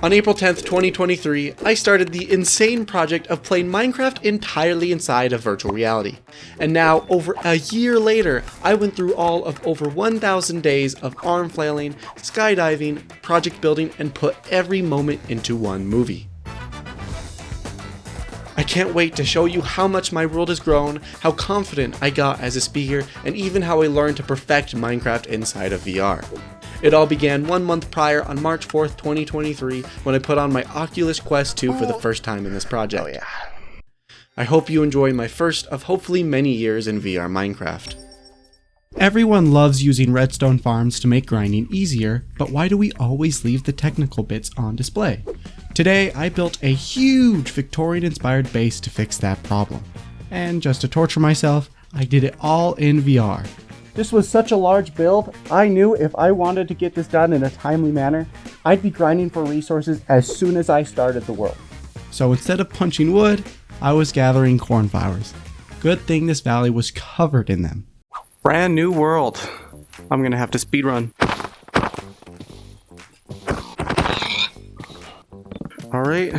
On April 10th, 2023, I started the insane project of playing Minecraft entirely inside of virtual reality. And now, over a year later, I went through all of over 1,000 days of arm flailing, skydiving, project building, and put every moment into one movie. I can't wait to show you how much my world has grown, how confident I got as a speaker, and even how I learned to perfect Minecraft inside of VR. It all began 1 month prior on March 4th, 2023, when I put on my Oculus Quest 2 for the first time in this project. Oh yeah. I hope you enjoy my first of hopefully many years in VR Minecraft. Everyone loves using redstone farms to make grinding easier, but why do we always leave the technical bits on display? Today, I built a huge Victorian-inspired base to fix that problem. And just to torture myself, I did it all in VR. This was such a large build, I knew if I wanted to get this done in a timely manner, I'd be grinding for resources as soon as I started the world. So instead of punching wood, I was gathering cornflowers. Good thing this valley was covered in them. Brand new world. I'm gonna have to speedrun. Alright,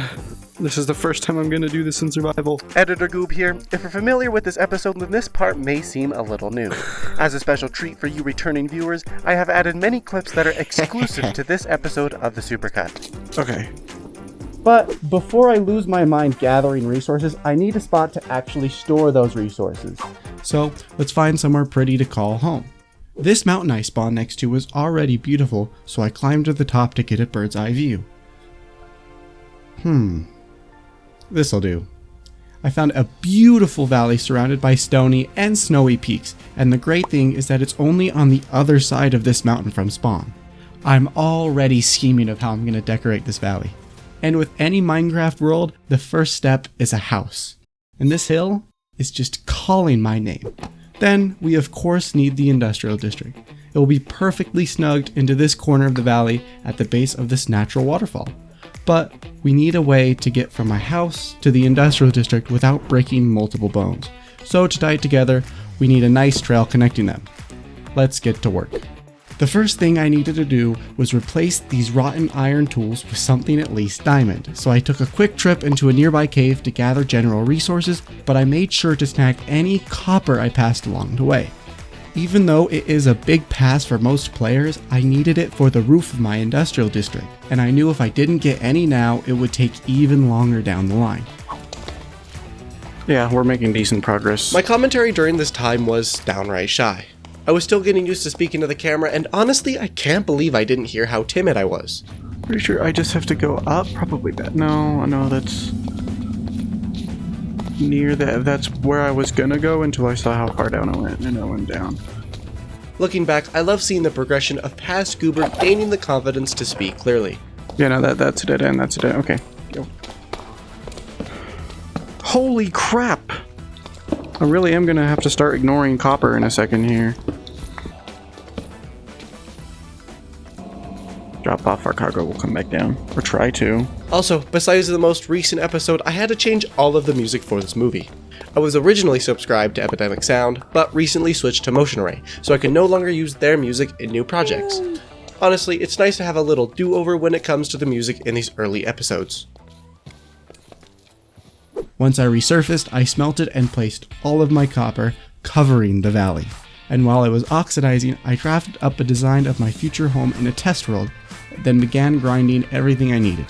this is the first time I'm gonna do this in survival. Editor Goob here. If you're familiar with this episode, then this part may seem a little new. As a special treat for you returning viewers, I have added many clips that are exclusive to this episode of the Supercut. Okay. But before I lose my mind gathering resources, I need a spot to actually store those resources. So let's find somewhere pretty to call home. This mountain I spawned next to was already beautiful, so I climbed to the top to get a bird's eye view. This'll do. I found a beautiful valley surrounded by stony and snowy peaks, and the great thing is that it's only on the other side of this mountain from spawn. I'm already scheming of how I'm going to decorate this valley. And with any Minecraft world, the first step is a house. And this hill is just calling my name. Then we of course need the industrial district. It will be perfectly snugged into this corner of the valley at the base of this natural waterfall. But we need a way to get from my house to the industrial district without breaking multiple bones. So to tie it together, we need a nice trail connecting them. Let's get to work. The first thing I needed to do was replace these rotten iron tools with something at least diamond. So I took a quick trip into a nearby cave to gather general resources, but I made sure to snag any copper I passed along the way. Even though it is a big pass for most players, I needed it for the roof of my industrial district, and I knew if I didn't get any now, it would take even longer down the line. Yeah, we're making decent progress. My commentary during this time was downright shy. I was still getting used to speaking to the camera, and honestly, I can't believe I didn't hear how timid I was. Pretty sure I just have to go up, probably that. No, that's near that. That's where I was gonna go until I saw how far down I went, and I went down. Looking back, I love seeing the progression of past Goober gaining the confidence to speak clearly. Yeah, no, that's a dead end, that's a dead end. Okay, go. Holy crap! I really am gonna have to start ignoring copper in a second here. Drop off our cargo, we'll come back down. Or try to. Also, besides the most recent episode, I had to change all of the music for this movie. I was originally subscribed to Epidemic Sound, but recently switched to Motion Array, so I can no longer use their music in new projects. Honestly, it's nice to have a little do-over when it comes to the music in these early episodes. Once I resurfaced, I smelted and placed all of my copper, covering the valley. And while I was oxidizing, I drafted up a design of my future home in a test world, then began grinding everything I needed.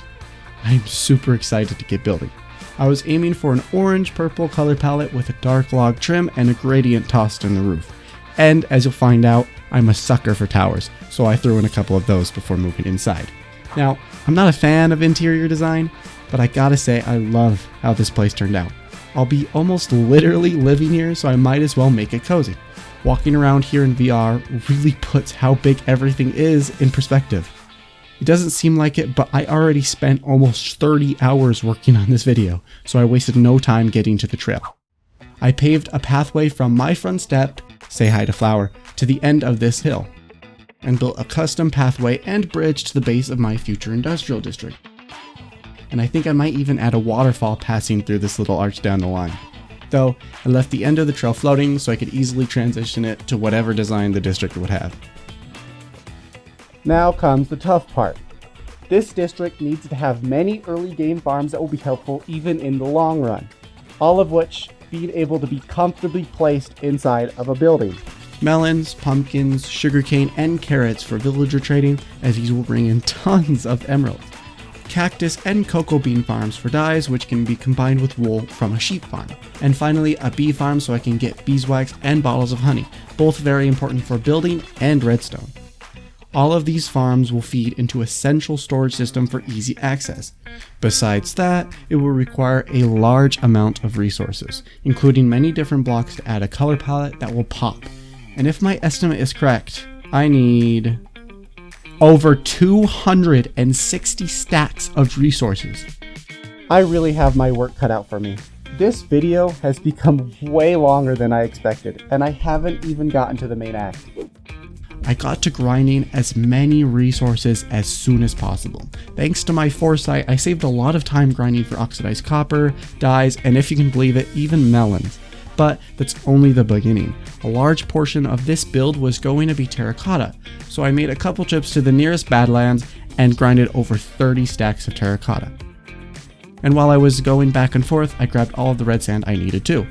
I'm super excited to get building. I was aiming for an orange-purple color palette with a dark log trim and a gradient tossed in the roof. And as you'll find out, I'm a sucker for towers, so I threw in a couple of those before moving inside. Now, I'm not a fan of interior design, but I gotta say I love how this place turned out. I'll be almost literally living here, so I might as well make it cozy. Walking around here in VR really puts how big everything is in perspective. It doesn't seem like it, but I already spent almost 30 hours working on this video, so I wasted no time getting to the trail. I paved a pathway from my front step, say hi to Flower, to the end of this hill, and built a custom pathway and bridge to the base of my future industrial district. And I think I might even add a waterfall passing through this little arch down the line. Though, I left the end of the trail floating so I could easily transition it to whatever design the district would have. Now comes the tough part. This district needs to have many early game farms that will be helpful even in the long run, all of which being able to be comfortably placed inside of a building. Melons, pumpkins, sugarcane, and carrots for villager trading, as these will bring in tons of emeralds. Cactus and cocoa bean farms for dyes, which can be combined with wool from a sheep farm. And finally, a bee farm so I can get beeswax and bottles of honey, both very important for building and redstone. All of these farms will feed into a central storage system for easy access. Besides that, it will require a large amount of resources, including many different blocks to add a color palette that will pop. And if my estimate is correct, I need over 260 stacks of resources. I really have my work cut out for me. This video has become way longer than I expected, and I haven't even gotten to the main act. I got to grinding as many resources as soon as possible. Thanks to my foresight, I saved a lot of time grinding for oxidized copper, dyes, and if you can believe it, even melons. But that's only the beginning. A large portion of this build was going to be terracotta, so I made a couple trips to the nearest Badlands and grinded over 30 stacks of terracotta. And while I was going back and forth, I grabbed all of the red sand I needed too.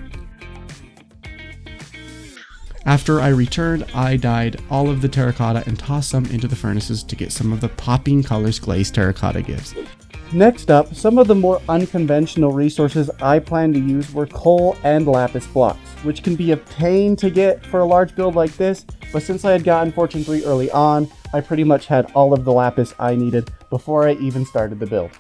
After I returned, I dyed all of the terracotta and tossed some into the furnaces to get some of the popping colors glazed terracotta gives. Next up, some of the more unconventional resources I plan to use were coal and lapis blocks, which can be a pain to get for a large build like this, but since I had gotten Fortune 3 early on, I pretty much had all of the lapis I needed before I even started the build.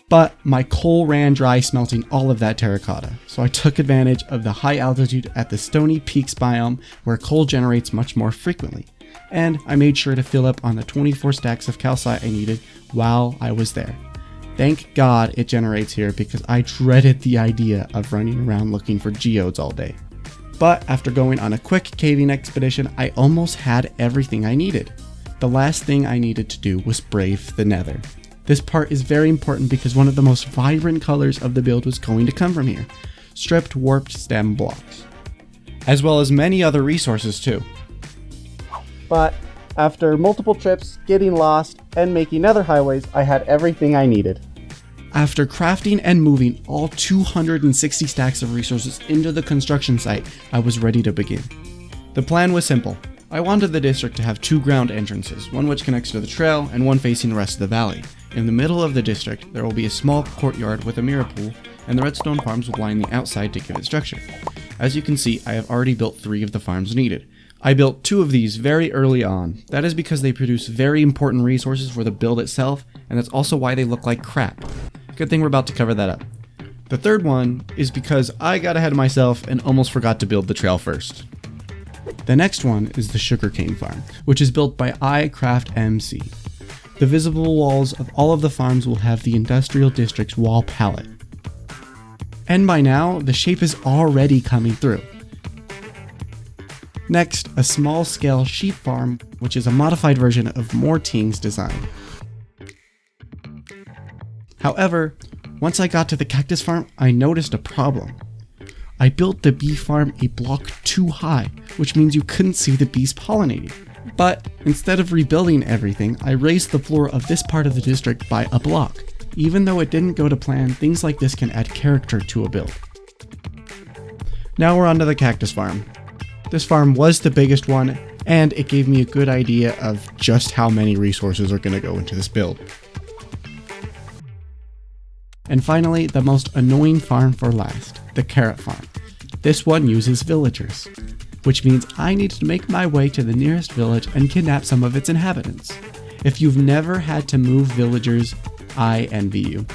But my coal ran dry smelting all of that terracotta, so I took advantage of the high altitude at the Stony Peaks biome where coal generates much more frequently, and I made sure to fill up on the 24 stacks of calcite I needed while I was there. Thank God it generates here because I dreaded the idea of running around looking for geodes all day. But after going on a quick caving expedition, I almost had everything I needed. The last thing I needed to do was brave the nether. This part is very important because one of the most vibrant colors of the build was going to come from here. Stripped warped stem blocks. As well as many other resources too. But after multiple trips, getting lost, and making other highways, I had everything I needed. After crafting and moving all 260 stacks of resources into the construction site, I was ready to begin. The plan was simple. I wanted the district to have 2 ground entrances, one which connects to the trail and one facing the rest of the valley. In the middle of the district, there will be a small courtyard with a mirror pool, and the redstone farms will line the outside to give it structure. As you can see, I have already built 3 of the farms needed. I built 2 of these very early on. That is because they produce very important resources for the build itself, and that's also why they look like crap. Good thing we're about to cover that up. The third one is because I got ahead of myself and almost forgot to build the trail first. The next one is the sugarcane farm, which is built by iCraftMC. The visible walls of all of the farms will have the industrial district's wall palette. And by now, the shape is already coming through. Next, a small-scale sheep farm, which is a modified version of Morting's design. However, once I got to the cactus farm, I noticed a problem. I built the bee farm a block too high, which means you couldn't see the bees pollinating. But instead of rebuilding everything, I raised the floor of this part of the district by a block. Even though it didn't go to plan, things like this can add character to a build. Now we're on to the cactus farm. This farm was the biggest one, and it gave me a good idea of just how many resources are going to go into this build. And finally, the most annoying farm for last, the carrot farm. This one uses villagers, which means I need to make my way to the nearest village and kidnap some of its inhabitants. If you've never had to move villagers, I envy you.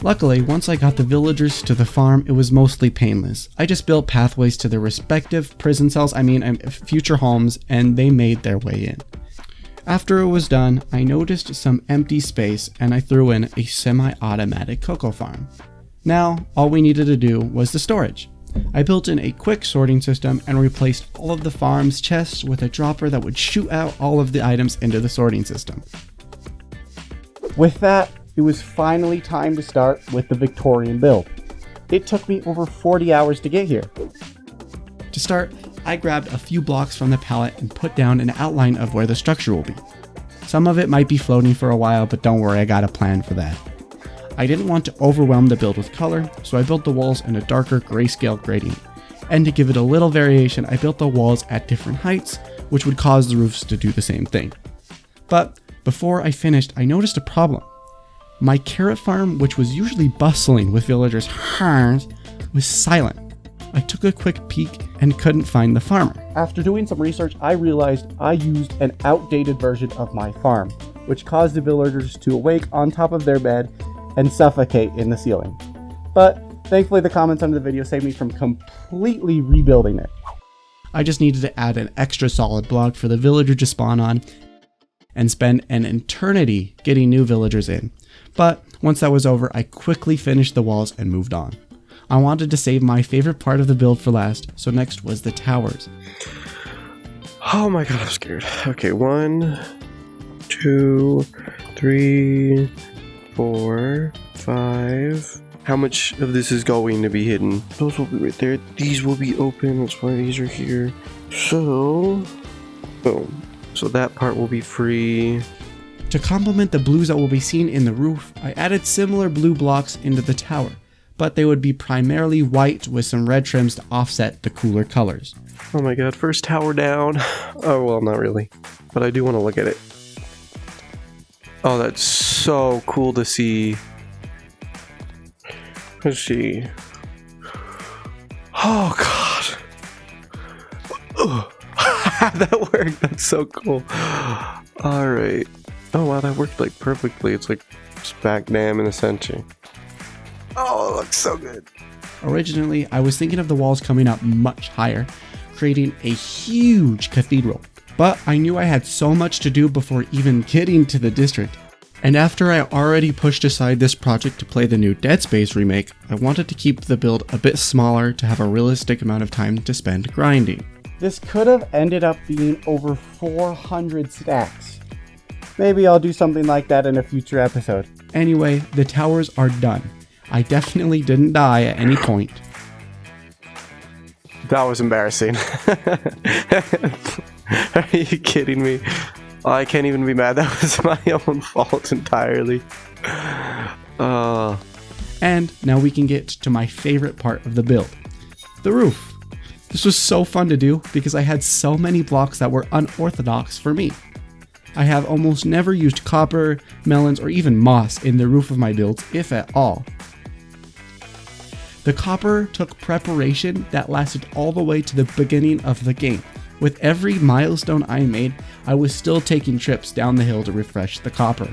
Luckily, once I got the villagers to the farm, it was mostly painless. I just built pathways to their respective prison cells, future homes, and they made their way in. After it was done, I noticed some empty space and I threw in a semi-automatic cocoa farm. Now, all we needed to do was the storage. I built in a quick sorting system and replaced all of the farm's chests with a dropper that would shoot out all of the items into the sorting system. With that, it was finally time to start with the Victorian build. It took me over 40 hours to get here. To start, I grabbed a few blocks from the palette and put down an outline of where the structure will be. Some of it might be floating for a while, but don't worry, I got a plan for that. I didn't want to overwhelm the build with color, so I built the walls in a darker grayscale gradient. And to give it a little variation, I built the walls at different heights, which would cause the roofs to do the same thing. But before I finished, I noticed a problem. My carrot farm, which was usually bustling with villagers' horns, was silent. I took a quick peek and couldn't find the farmer. After doing some research, I realized I used an outdated version of my farm, which caused the villagers to awake on top of their bed and suffocate in the ceiling. But thankfully the comments under the video saved me from completely rebuilding it. I just needed to add an extra solid block for the villager to spawn on and spend an eternity getting new villagers in. But once that was over, I quickly finished the walls and moved on. I wanted to save my favorite part of the build for last, so next was the towers. Oh my god, I'm scared. Okay, 1, 2, 3, 4, 5. How much of this is going to be hidden? Those will be right there. These will be open. That's why these are here. So, boom. So that part will be free. To complement the blues that will be seen in the roof, I added similar blue blocks into the tower, but they would be primarily white with some red trims to offset the cooler colors. Oh my god, first tower down. Oh, well, not really. But I do want to look at it. Oh, that's so cool to see. Let's see. Oh god. Ugh. That worked. That's so cool. Alright. Oh wow, that worked like perfectly. It's like back dam in a century. Oh, it looks so good. Originally, I was thinking of the walls coming up much higher, creating a huge cathedral. But I knew I had so much to do before even getting to the district. And after I already pushed aside this project to play the new Dead Space remake, I wanted to keep the build a bit smaller to have a realistic amount of time to spend grinding. This could have ended up being over 400 stacks. Maybe I'll do something like that in a future episode. Anyway, the towers are done. I definitely didn't die at any point. That was embarrassing. Are you kidding me? Oh, I can't even be mad. That was my own fault entirely. And now we can get to my favorite part of the build, the roof. This was so fun to do because I had so many blocks that were unorthodox for me. I have almost never used copper, melons, or even moss in the roof of my builds, if at all. The copper took preparation that lasted all the way to the beginning of the game. With every milestone I made, I was still taking trips down the hill to refresh the copper.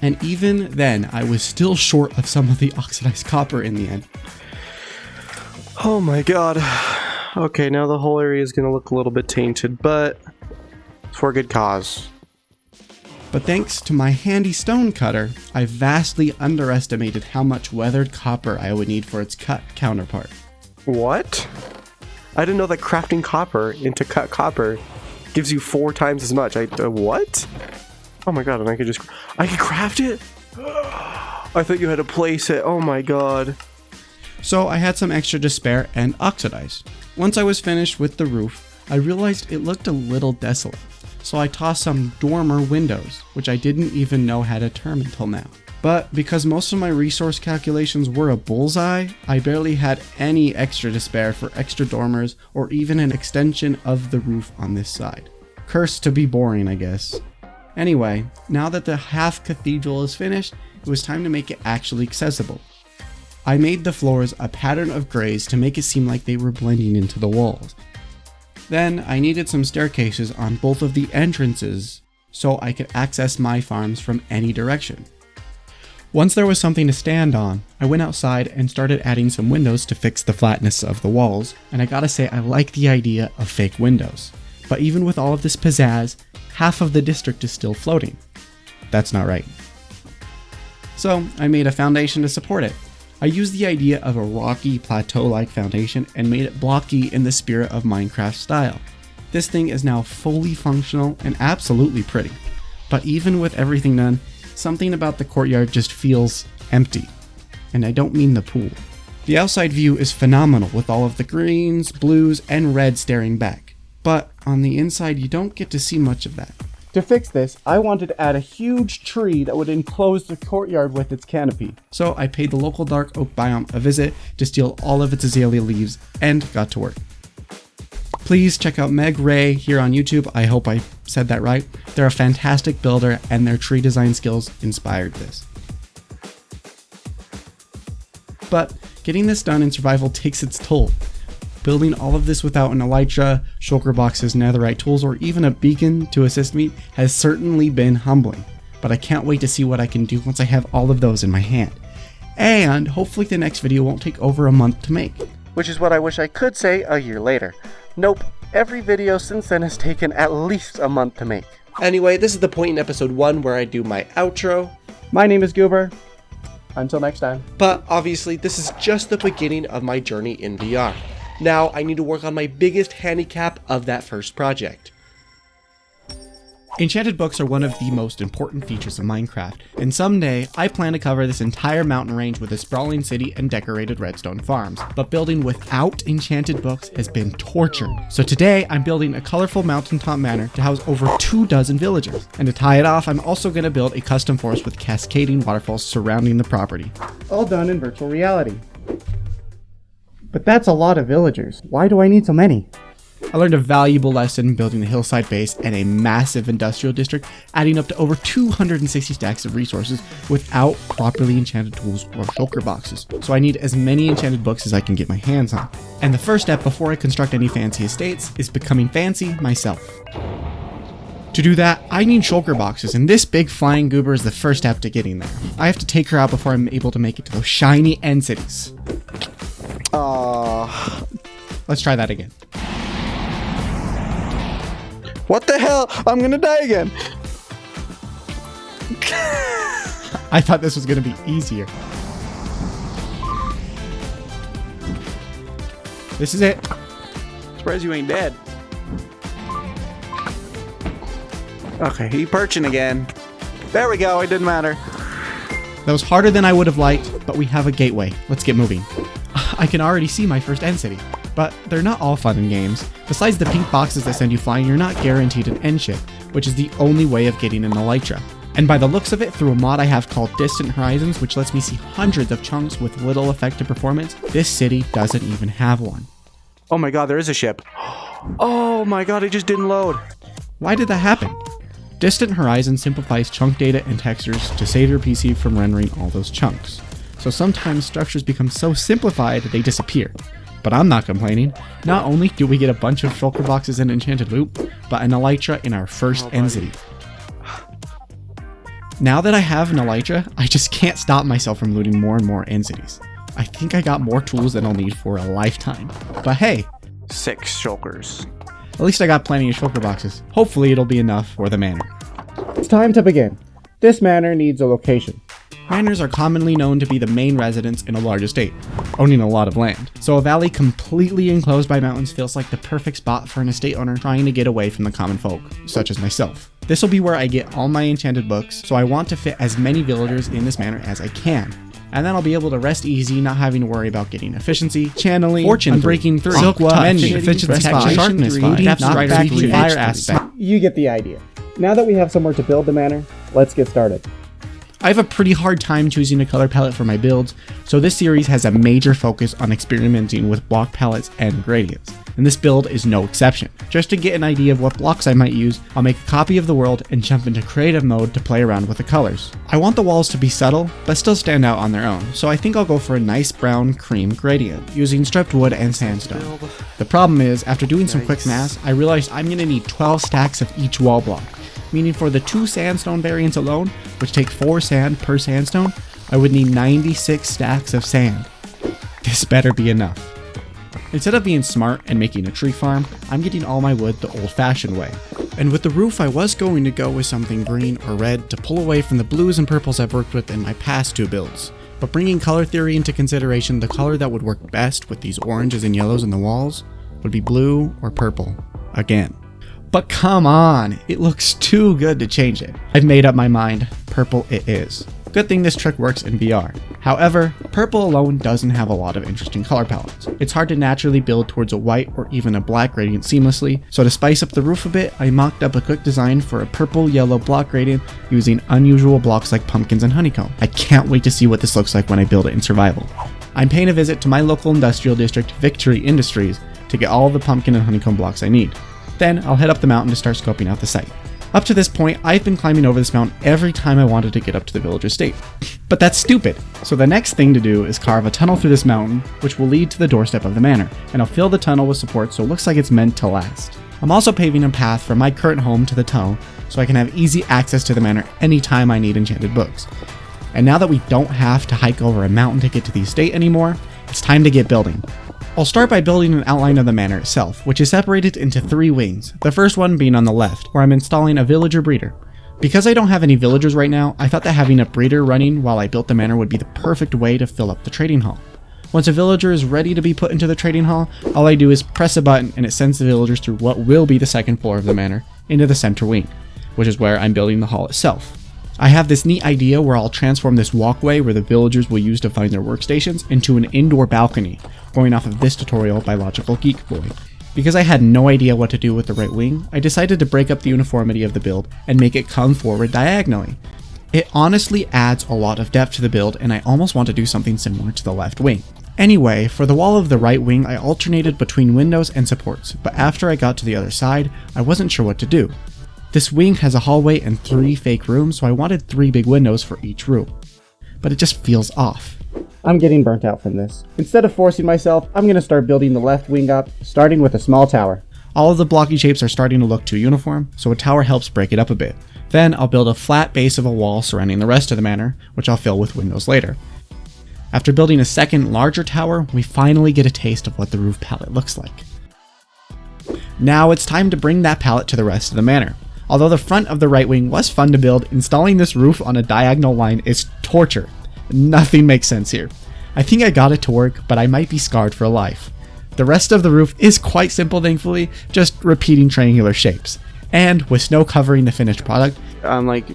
And even then, I was still short of some of the oxidized copper in the end. Oh my god. Okay, now the whole area is going to look a little bit tainted, but for a good cause. But thanks to my handy stone cutter, I vastly underestimated how much weathered copper I would need for its cut counterpart. What? I didn't know that crafting copper into cut copper gives you 4 times as much. What? Oh my god, and I could craft it? I thought you had to place it. Oh my god. So I had some extra to spare and oxidized. Once I was finished with the roof, I realized it looked a little desolate. So I tossed some dormer windows, which I didn't even know had a term until now. But because most of my resource calculations were a bullseye, I barely had any extra to spare for extra dormers or even an extension of the roof on this side. Cursed to be boring, I guess. Anyway, now that the half cathedral is finished, it was time to make it actually accessible. I made the floors a pattern of grays to make it seem like they were blending into the walls. Then I needed some staircases on both of the entrances so I could access my farms from any direction. Once there was something to stand on, I went outside and started adding some windows to fix the flatness of the walls, and I gotta say I like the idea of fake windows. But even with all of this pizzazz, half of the district is still floating. That's not right. So I made a foundation to support it. I used the idea of a rocky plateau-like foundation and made it blocky in the spirit of Minecraft style. This thing is now fully functional and absolutely pretty. But even with everything done, something about the courtyard just feels empty. And I don't mean the pool. The outside view is phenomenal with all of the greens, blues, and reds staring back. But on the inside you don't get to see much of that. To fix this, I wanted to add a huge tree that would enclose the courtyard with its canopy. So I paid the local dark oak biome a visit to steal all of its azalea leaves and got to work. Please check out Meg Ray here on YouTube. I hope I said that right. They're a fantastic builder and their tree design skills inspired this. But getting this done in survival takes its toll. Building all of this without an elytra, shulker boxes, netherite tools, or even a beacon to assist me has certainly been humbling. But I can't wait to see what I can do once I have all of those in my hand. And hopefully the next video won't take over a month to make. Which is what I wish I could say a year later. Nope, every video since then has taken at least a month to make. Anyway, this is the point in episode 1 where I do my outro. My name is Goober. Until next time. But obviously, this is just the beginning of my journey in VR. Now, I need to work on my biggest handicap of that first project. Enchanted books are one of the most important features of Minecraft, and someday I plan to cover this entire mountain range with a sprawling city and decorated redstone farms. But building without enchanted books has been torture. So today I'm building a colorful mountaintop manor to house over 24 villagers. And to tie it off, I'm also going to build a custom forest with cascading waterfalls surrounding the property. All done in virtual reality. But that's a lot of villagers. Why do I need so many? I learned a valuable lesson building a hillside base and a massive industrial district, adding up to over 260 stacks of resources without properly enchanted tools or shulker boxes. So I need as many enchanted books as I can get my hands on. And the first step before I construct any fancy estates is becoming fancy myself. To do that, I need shulker boxes, and this big flying goober is the first step to getting there. I have to take her out before I'm able to make it to those shiny end cities. Let's try that again. What the hell? I'm gonna die again. I thought this was gonna be easier. This is it. Surprised you ain't dead. Okay, he perching again. There we go, it didn't matter. That was harder than I would have liked, but we have a gateway. Let's get moving. I can already see my first end city. But they're not all fun and games. Besides the pink boxes that send you flying, you're not guaranteed an end ship, which is the only way of getting an elytra. And by the looks of it, through a mod I have called Distant Horizons, which lets me see hundreds of chunks with little effect to performance, this city doesn't even have one. Oh my god, there is a ship. Oh my god, it just didn't load. Why did that happen? Distant Horizons simplifies chunk data and textures to save your PC from rendering all those chunks. So sometimes structures become so simplified they disappear. But I'm not complaining. Not only do we get a bunch of shulker boxes and enchanted loot, but an elytra in our first end city. Now that I have an elytra, I just can't stop myself from looting more and more end cities. I think I got more tools than I'll need for a lifetime. But hey, 6 shulkers. At least I got plenty of shulker boxes. Hopefully it'll be enough for the manor. It's time to begin. This manor needs a location. Manors are commonly known to be the main residence in a large estate, owning a lot of land. So a valley completely enclosed by mountains feels like the perfect spot for an estate owner trying to get away from the common folk, such as myself. This will be where I get all my enchanted books, so I want to fit as many villagers in this manor as I can. And then I'll be able to rest easy, not having to worry about getting efficiency, channeling, fortune, breaking through, silk, efficiency 5, sharpness 5, knockback 3, fire aspect. You get the idea. Now that we have somewhere to build the manor, let's get started. I have a pretty hard time choosing a color palette for my builds, so this series has a major focus on experimenting with block palettes and gradients, and this build is no exception. Just to get an idea of what blocks I might use, I'll make a copy of the world and jump into creative mode to play around with the colors. I want the walls to be subtle, but still stand out on their own, so I think I'll go for a nice brown cream gradient, using stripped wood and sandstone. The problem is, after doing some quick math, I realized I'm going to need 12 stacks of each wall block. Meaning for the 2 sandstone variants alone, which take 4 sand per sandstone, I would need 96 stacks of sand. This better be enough. Instead of being smart and making a tree farm, I'm getting all my wood the old-fashioned way. And with the roof, I was going to go with something green or red to pull away from the blues and purples I've worked with in my past 2 builds. But bringing color theory into consideration, the color that would work best with these oranges and yellows in the walls would be blue or purple, again. But come on, it looks too good to change it. I've made up my mind, purple it is. Good thing this trick works in VR. However, purple alone doesn't have a lot of interesting color palettes. It's hard to naturally build towards a white or even a black gradient seamlessly, so to spice up the roof a bit, I mocked up a quick design for a purple-yellow block gradient using unusual blocks like pumpkins and honeycomb. I can't wait to see what this looks like when I build it in survival. I'm paying a visit to my local industrial district, Victory Industries, to get all the pumpkin and honeycomb blocks I need. Then I'll head up the mountain to start scoping out the site. Up to this point, I've been climbing over this mountain every time I wanted to get up to the village estate. But that's stupid. So the next thing to do is carve a tunnel through this mountain, which will lead to the doorstep of the manor, and I'll fill the tunnel with support so it looks like it's meant to last. I'm also paving a path from my current home to the tunnel so I can have easy access to the manor anytime I need enchanted books. And now that we don't have to hike over a mountain to get to the estate anymore, it's time to get building. I'll start by building an outline of the manor itself, which is separated into 3 wings, the first one being on the left, where I'm installing a villager breeder. Because I don't have any villagers right now, I thought that having a breeder running while I built the manor would be the perfect way to fill up the trading hall. Once a villager is ready to be put into the trading hall, all I do is press a button and it sends the villagers through what will be the second floor of the manor into the center wing, which is where I'm building the hall itself. I have this neat idea where I'll transform this walkway where the villagers will use to find their workstations into an indoor balcony, going off of this tutorial by Logical Geek Boy. Because I had no idea what to do with the right wing, I decided to break up the uniformity of the build and make it come forward diagonally. It honestly adds a lot of depth to the build, and I almost want to do something similar to the left wing. Anyway, for the wall of the right wing, I alternated between windows and supports, but after I got to the other side, I wasn't sure what to do. This wing has a hallway and 3 fake rooms, so I wanted 3 big windows for each room. But it just feels off. I'm getting burnt out from this. Instead of forcing myself, I'm going to start building the left wing up, starting with a small tower. All of the blocky shapes are starting to look too uniform, so a tower helps break it up a bit. Then I'll build a flat base of a wall surrounding the rest of the manor, which I'll fill with windows later. After building a second, larger tower, we finally get a taste of what the roof palette looks like. Now it's time to bring that palette to the rest of the manor. Although the front of the right wing was fun to build, installing this roof on a diagonal line is torture. Nothing makes sense here. I think I got it to work, but I might be scarred for life. The rest of the roof is quite simple, thankfully, just repeating triangular shapes. And with snow covering the finished product, I'm like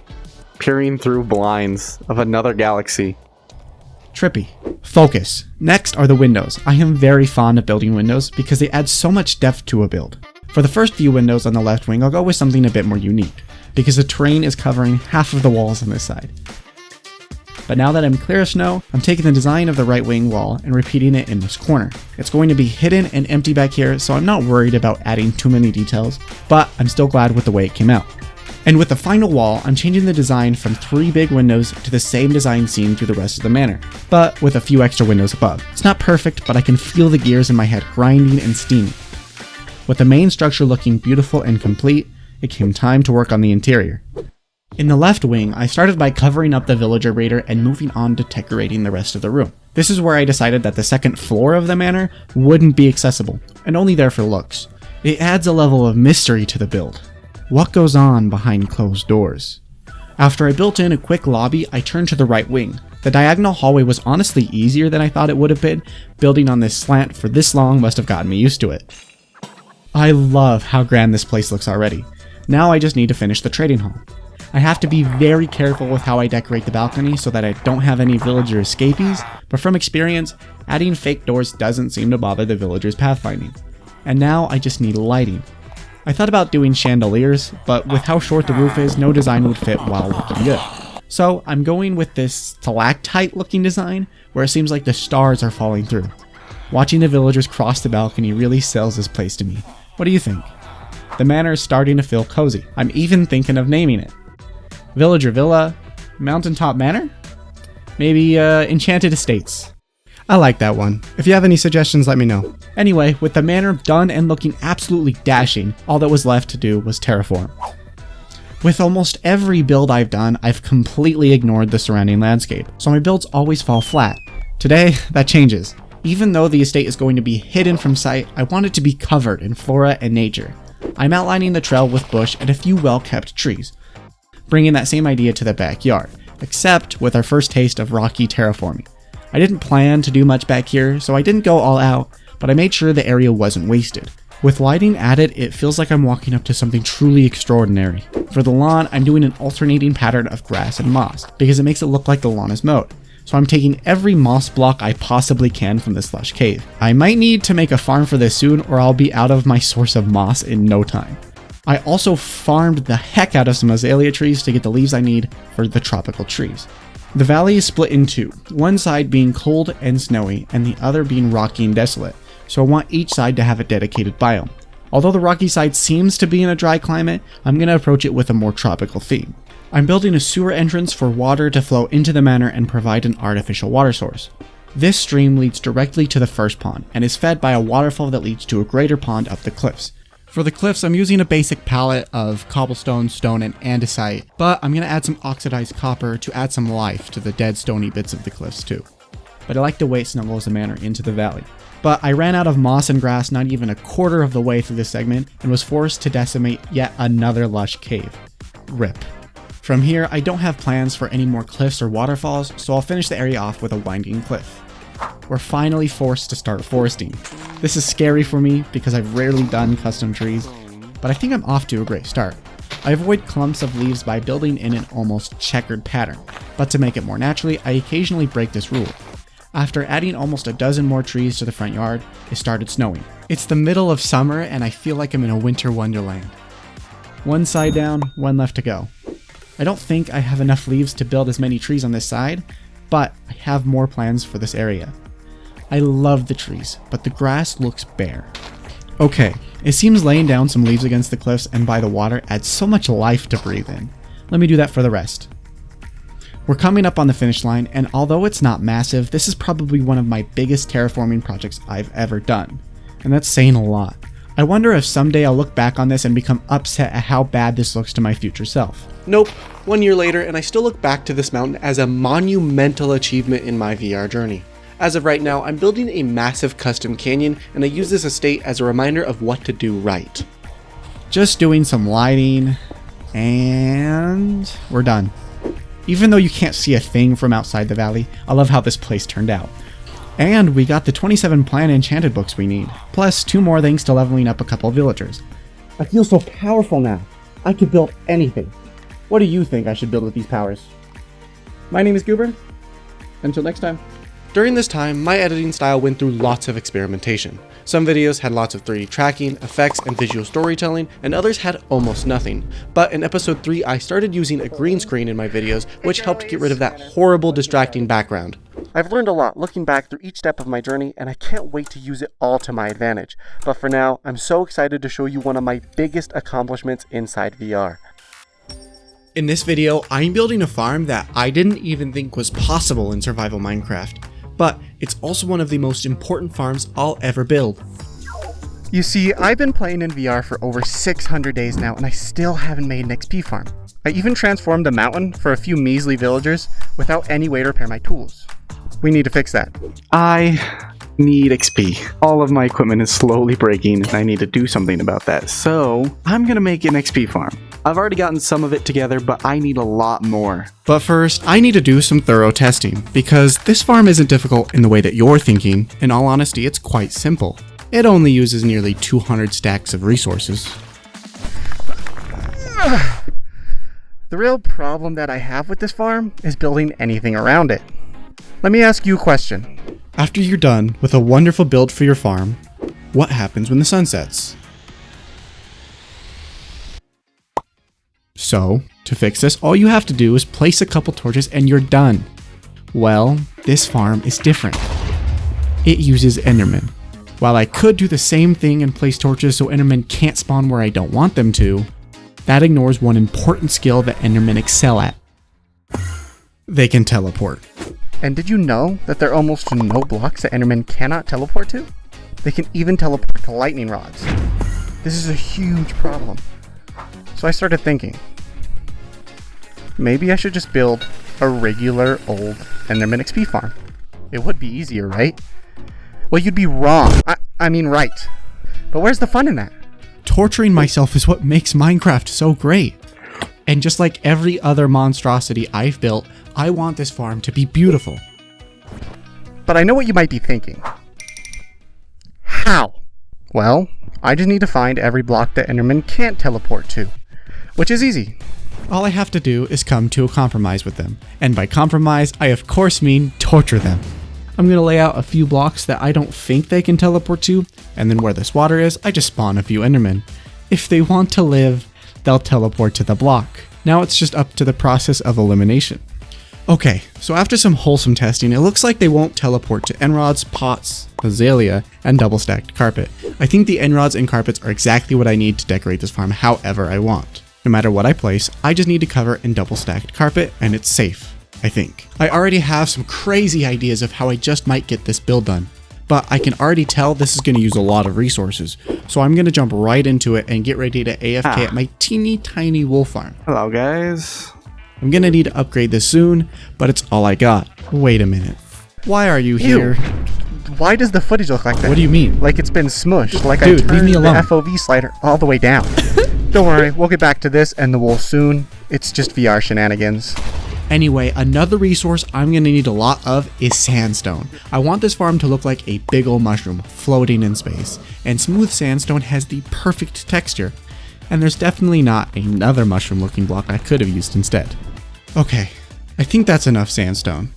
peering through blinds of another galaxy. trippy. Focus. Next are the windows. I am very fond of building windows because they add so much depth to a build. For the first few windows on the left wing, I'll go with something a bit more unique, because the terrain is covering half of the walls on this side. But now that I'm clear of snow, I'm taking the design of the right wing wall and repeating it in this corner. It's going to be hidden and empty back here, so I'm not worried about adding too many details, but I'm still glad with the way it came out. And with the final wall, I'm changing the design from 3 big windows to the same design seen through the rest of the manor, but with a few extra windows above. It's not perfect, but I can feel the gears in my head grinding and steaming. With the main structure looking beautiful and complete, it came time to work on the interior. In the left wing, I started by covering up the villager raider and moving on to decorating the rest of the room. This is where I decided that the second floor of the manor wouldn't be accessible, and only there for looks. It adds a level of mystery to the build. What goes on behind closed doors? After I built in a quick lobby, I turned to the right wing. The diagonal hallway was honestly easier than I thought it would have been. Building on this slant for this long must have gotten me used to it. I love how grand this place looks already. Now I just need to finish the trading hall. I have to be very careful with how I decorate the balcony so that I don't have any villager escapees, but from experience, adding fake doors doesn't seem to bother the villagers' pathfinding. And now I just need lighting. I thought about doing chandeliers, but with how short the roof is, no design would fit while looking good. So I'm going with this stalactite looking design, where it seems like the stars are falling through. Watching the villagers cross the balcony really sells this place to me. What do you think? The manor is starting to feel cozy. I'm even thinking of naming it. Villager Villa? Mountaintop Manor? Maybe Enchanted Estates. I like that one. If you have any suggestions, let me know. Anyway, with the manor done and looking absolutely dashing, all that was left to do was terraform. With almost every build I've done, I've completely ignored the surrounding landscape, so my builds always fall flat. Today, that changes. Even though the estate is going to be hidden from sight, I want it to be covered in flora and nature. I'm outlining the trail with bush and a few well-kept trees, bringing that same idea to the backyard, except with our first taste of rocky terraforming. I didn't plan to do much back here, so I didn't go all out, but I made sure the area wasn't wasted. With lighting added, it feels like I'm walking up to something truly extraordinary. For the lawn, I'm doing an alternating pattern of grass and moss, because it makes it look like the lawn is mowed. So I'm taking every moss block I possibly can from this lush cave. I might need to make a farm for this soon, or I'll be out of my source of moss in no time. I also farmed the heck out of some azalea trees to get the leaves I need for the tropical trees. The valley is split in two, one side being cold and snowy, and the other being rocky and desolate, so I want each side to have a dedicated biome. Although the rocky side seems to be in a dry climate, I'm going to approach it with a more tropical theme. I'm building a sewer entrance for water to flow into the manor and provide an artificial water source. This stream leads directly to the first pond, and is fed by a waterfall that leads to a greater pond up the cliffs. For the cliffs, I'm using a basic palette of cobblestone, stone, and andesite, but I'm going to add some oxidized copper to add some life to the dead stony bits of the cliffs too. But I like the way it snuggles the manor into the valley. But I ran out of moss and grass not even a quarter of the way through this segment, and was forced to decimate yet another lush cave. RIP. From here, I don't have plans for any more cliffs or waterfalls, so I'll finish the area off with a winding cliff. We're finally forced to start foresting. This is scary for me because I've rarely done custom trees, but I think I'm off to a great start. I avoid clumps of leaves by building in an almost checkered pattern, but to make it more naturally, I occasionally break this rule. After adding almost a dozen more trees to the front yard, it started snowing. It's the middle of summer and I feel like I'm in a winter wonderland. One side down, one left to go. I don't think I have enough leaves to build as many trees on this side, but I have more plans for this area. I love the trees, but the grass looks bare. Okay, it seems laying down some leaves against the cliffs and by the water adds so much life to breathe in. Let me do that for the rest. We're coming up on the finish line, and although it's not massive, this is probably one of my biggest terraforming projects I've ever done. And that's saying a lot. I wonder if someday I'll look back on this and become upset at how bad this looks to my future self. Nope, 1 year later, and I still look back to this mountain as a monumental achievement in my VR journey. As of right now, I'm building a massive custom canyon, and I use this estate as a reminder of what to do right. Just doing some lighting, and we're done. Even though you can't see a thing from outside the valley, I love how this place turned out. And we got the 27 plant enchanted books we need, plus 2 more thanks to leveling up a couple of villagers. I feel so powerful now. I could build anything. What do you think I should build with these powers? My name is Goober. Until next time. During this time, my editing style went through lots of experimentation. Some videos had lots of 3D tracking, effects, and visual storytelling, and others had almost nothing. But in episode 3, I started using a green screen in my videos, which helped get rid of that horrible distracting background. I've learned a lot looking back through each step of my journey, and I can't wait to use it all to my advantage. But for now, I'm so excited to show you one of my biggest accomplishments inside VR. In this video, I'm building a farm that I didn't even think was possible in survival Minecraft. But it's also one of the most important farms I'll ever build. You see, I've been playing in VR for over 600 days now, and I still haven't made an XP farm. I even transformed a mountain for a few measly villagers without any way to repair my tools. We need to fix that. I need XP. All of my equipment is slowly breaking, and I need to do something about that. So I'm gonna make an XP farm. I've already gotten some of it together, but I need a lot more. But first, I need to do some thorough testing, because this farm isn't difficult in the way that you're thinking. In all honesty, it's quite simple. It only uses nearly 200 stacks of resources. The real problem that I have with this farm is building anything around it. Let me ask you a question. After you're done with a wonderful build for your farm, what happens when the sun sets? So, to fix this, all you have to do is place a couple torches and you're done. Well, this farm is different. It uses Endermen. While I could do the same thing and place torches so Endermen can't spawn where I don't want them to, that ignores one important skill that Endermen excel at. They can teleport. And did you know that there are almost no blocks that Endermen cannot teleport to? They can even teleport to lightning rods. This is a huge problem. So I started thinking, maybe I should just build a regular old Enderman XP farm. It would be easier, right? Well, you'd be wrong. I mean right. But where's the fun in that? Torturing myself is what makes Minecraft so great. And just like every other monstrosity I've built, I want this farm to be beautiful. But I know what you might be thinking. How? Well, I just need to find every block that Enderman can't teleport to, which is easy. All I have to do is come to a compromise with them. And by compromise, I of course mean torture them. I'm going to lay out a few blocks that I don't think they can teleport to, and then where this water is, I just spawn a few Endermen. If they want to live, they'll teleport to the block. Now it's just up to the process of elimination. Okay, so after some wholesome testing, it looks like they won't teleport to enrods, pots, azalea, and double stacked carpet. I think the enrods and carpets are exactly what I need to decorate this farm however I want. No matter what I place, I just need to cover in double stacked carpet and it's safe, I think. I already have some crazy ideas of how I just might get this build done, but I can already tell this is going to use a lot of resources, so I'm going to jump right into it and get ready to AFK at my teeny tiny wool farm. Hello, guys. I'm gonna need to upgrade this soon, but it's all I got. Wait a minute. Why are you here? Why does the footage look like that? What do you mean? Like it's been smushed, like Dude, I turned leave me alone. the FOV slider all the way down. Don't worry, we'll get back to this and the wool soon. It's just VR shenanigans. Anyway, another resource I'm gonna need a lot of is sandstone. I want this farm to look like a big ol' mushroom floating in space, and smooth sandstone has the perfect texture. And there's definitely not another mushroom looking block I could have used instead. Okay, I think that's enough sandstone.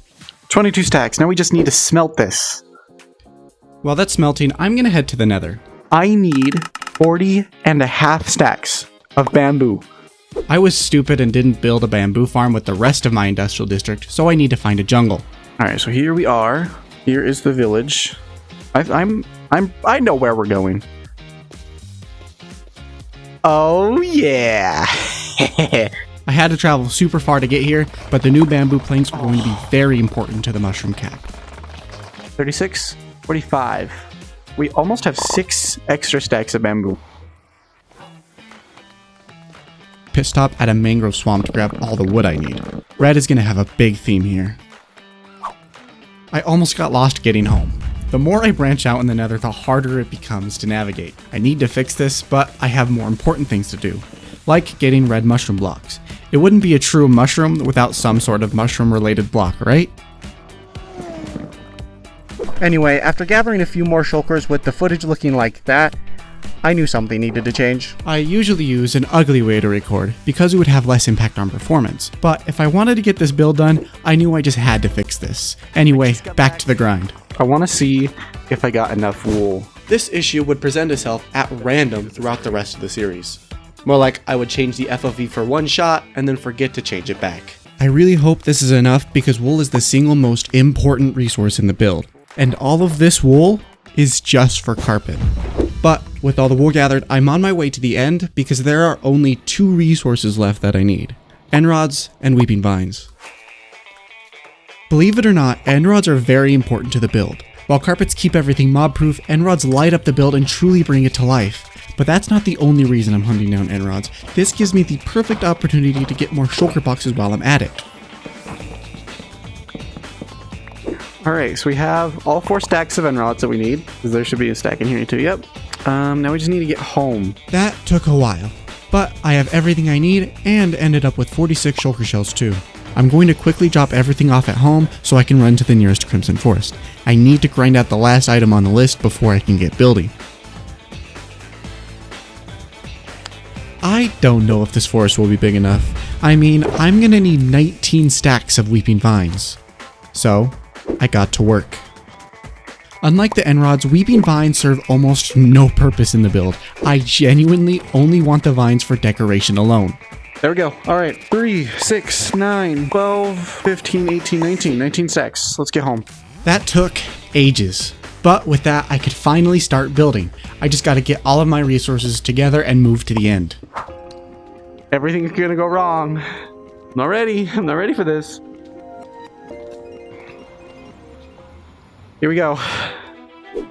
22 stacks. Now we just need to smelt this. While that's smelting, I'm gonna head to the nether. I need 40.5 stacks of bamboo. I was stupid and didn't build a bamboo farm with the rest of my industrial district, so I need to find a jungle. Alright, so here we are. Here is the village. I know where we're going. Oh yeah. I had to travel super far to get here, but the new bamboo planks are going to be very important to the mushroom cap. 36, 45. We almost have 6 extra stacks of bamboo. Pit stop at a mangrove swamp to grab all the wood I need. Red is going to have a big theme here. I almost got lost getting home. The more I branch out in the nether, the harder it becomes to navigate. I need to fix this, but I have more important things to do, like getting red mushroom blocks. It wouldn't be a true mushroom without some sort of mushroom-related block, right? Anyway, after gathering a few more shulkers with the footage looking like that, I knew something needed to change. I usually use an ugly way to record because it would have less impact on performance, but if I wanted to get this build done, I knew I just had to fix this. Anyway, back to the grind. I want to see if I got enough wool. This issue would present itself at random throughout the rest of the series. More like I would change the FOV for one shot and then forget to change it back. I really hope this is enough because wool is the single most important resource in the build. And all of this wool is just for carpet. But with all the wool gathered, I'm on my way to the end because there are only 2 resources left that I need. Enrods and weeping vines. Believe it or not, enrods are very important to the build. While carpets keep everything mob-proof, enrods light up the build and truly bring it to life. But that's not the only reason I'm hunting down enrods. This gives me the perfect opportunity to get more shulker boxes while I'm at it. Alright, so we have all 4 stacks of enrods that we need, because there should be a stack in here too, yep. Now we just need to get home. That took a while, but I have everything I need and ended up with 46 shulker shells too. I'm going to quickly drop everything off at home so I can run to the nearest Crimson Forest. I need to grind out the last item on the list before I can get building. I don't know if this forest will be big enough. I mean, I'm gonna need 19 stacks of weeping vines. So, I got to work. Unlike the enrods, weeping vines serve almost no purpose in the build. I genuinely only want the vines for decoration alone. There we go. Alright, 3, 6, 9, 12, 15, 18, 19. 19 stacks. Let's get home. That took ages. But with that, I could finally start building. I just gotta get all of my resources together and move to the end. Everything's gonna go wrong. I'm not ready. I'm not ready for this. Here we go.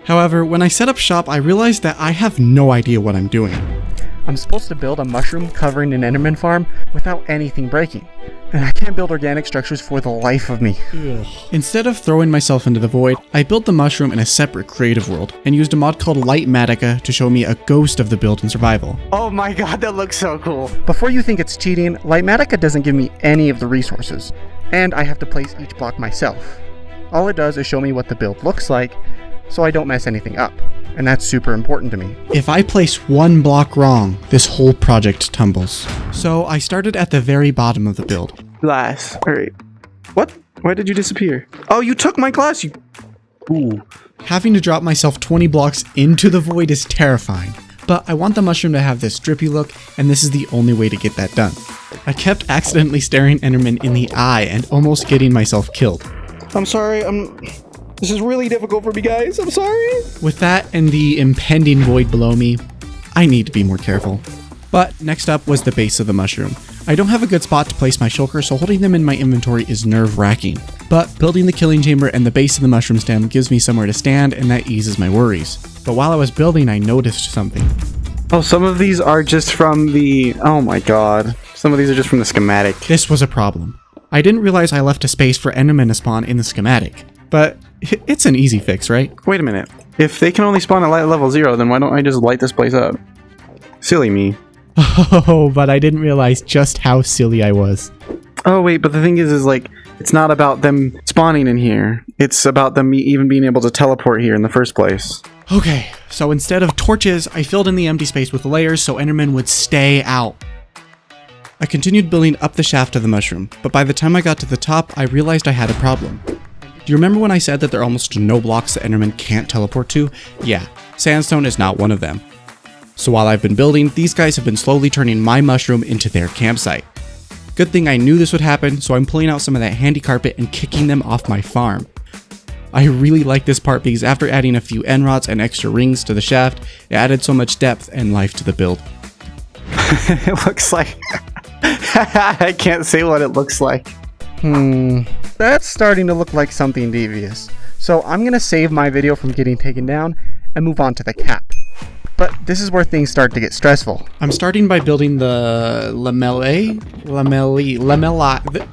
However, when I set up shop, I realized that I have no idea what I'm doing. I'm supposed to build a mushroom covering an Enderman farm without anything breaking, and I can't build organic structures for the life of me. Instead of throwing myself into the void, I built the mushroom in a separate creative world, and used a mod called Lightmatica to show me a ghost of the build in survival. Oh my god, that looks so cool. Before you think it's cheating, Lightmatica doesn't give me any of the resources, and I have to place each block myself. All it does is show me what the build looks like, so I don't mess anything up. and that's super important to me. If I place one block wrong, this whole project tumbles. So I started at the very bottom of the build. Glass. Alright. What? Why did you disappear? Oh, you took my glass, you... Ooh. Having to drop myself 20 blocks into the void is terrifying, but I want the mushroom to have this drippy look, and this is the only way to get that done. I kept accidentally staring Enderman in the eye and almost getting myself killed. I'm sorry, This is really difficult for me, guys. I'm sorry. With that and the impending void below me, I need to be more careful. But next up was the base of the mushroom. I don't have a good spot to place my shulker, so holding them in my inventory is nerve-wracking. But building the killing chamber and the base of the mushroom stem gives me somewhere to stand, and that eases my worries. But while I was building, I noticed something. Oh, some of these are just from the... Oh my god. Some of these are just from the schematic. This was a problem. I didn't realize I left a space for Enderman to spawn in the schematic. But it's an easy fix, right? Wait a minute. If they can only spawn at level 0, then why don't I just light this place up? Silly me. Oh, but I didn't realize just how silly I was. Oh wait, but the thing is like, it's not about them spawning in here. It's about them even being able to teleport here in the first place. Okay, so instead of torches, I filled in the empty space with layers so Enderman would stay out. I continued building up the shaft of the mushroom, but by the time I got to the top, I realized I had a problem. Do you remember when I said that there are almost no blocks that Enderman can't teleport to? Yeah, sandstone is not one of them. So while I've been building, these guys have been slowly turning my mushroom into their campsite. Good thing I knew this would happen, so I'm pulling out some of that handy carpet and kicking them off my farm. I really like this part because after adding a few end rods and extra rings to the shaft, it added so much depth and life to the build. It looks like... I can't say what it looks like. That's starting to look like something devious. So I'm going to save my video from getting taken down and move on to the cap. But this is where things start to get stressful. I'm starting by building the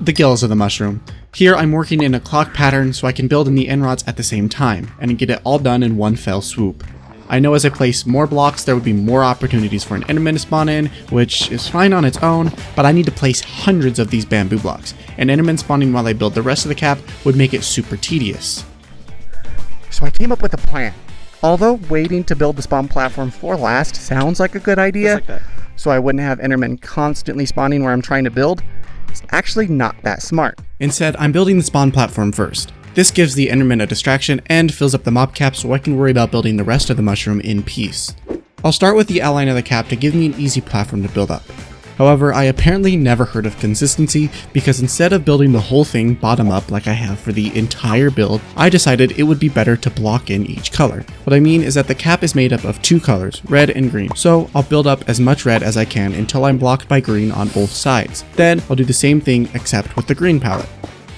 the gills of the mushroom. Here I'm working in a clock pattern so I can build in the end rods at the same time and get it all done in one fell swoop. I know as I place more blocks there would be more opportunities for an Enderman to spawn in, which is fine on its own, but I need to place hundreds of these bamboo blocks, and Enderman spawning while I build the rest of the cap would make it super tedious. So I came up with a plan. Although waiting to build the spawn platform for last sounds like a good idea, so I wouldn't have Endermen constantly spawning where I'm trying to build, it's actually not that smart. Instead, I'm building the spawn platform first. This gives the Enderman a distraction and fills up the mob cap so I can worry about building the rest of the mushroom in peace. I'll start with the outline of the cap to give me an easy platform to build up. However, I apparently never heard of consistency because instead of building the whole thing bottom up like I have for the entire build, I decided it would be better to block in each color. What I mean is that the cap is made up of two colors, red and green, so I'll build up as much red as I can until I'm blocked by green on both sides. Then I'll do the same thing except with the green palette.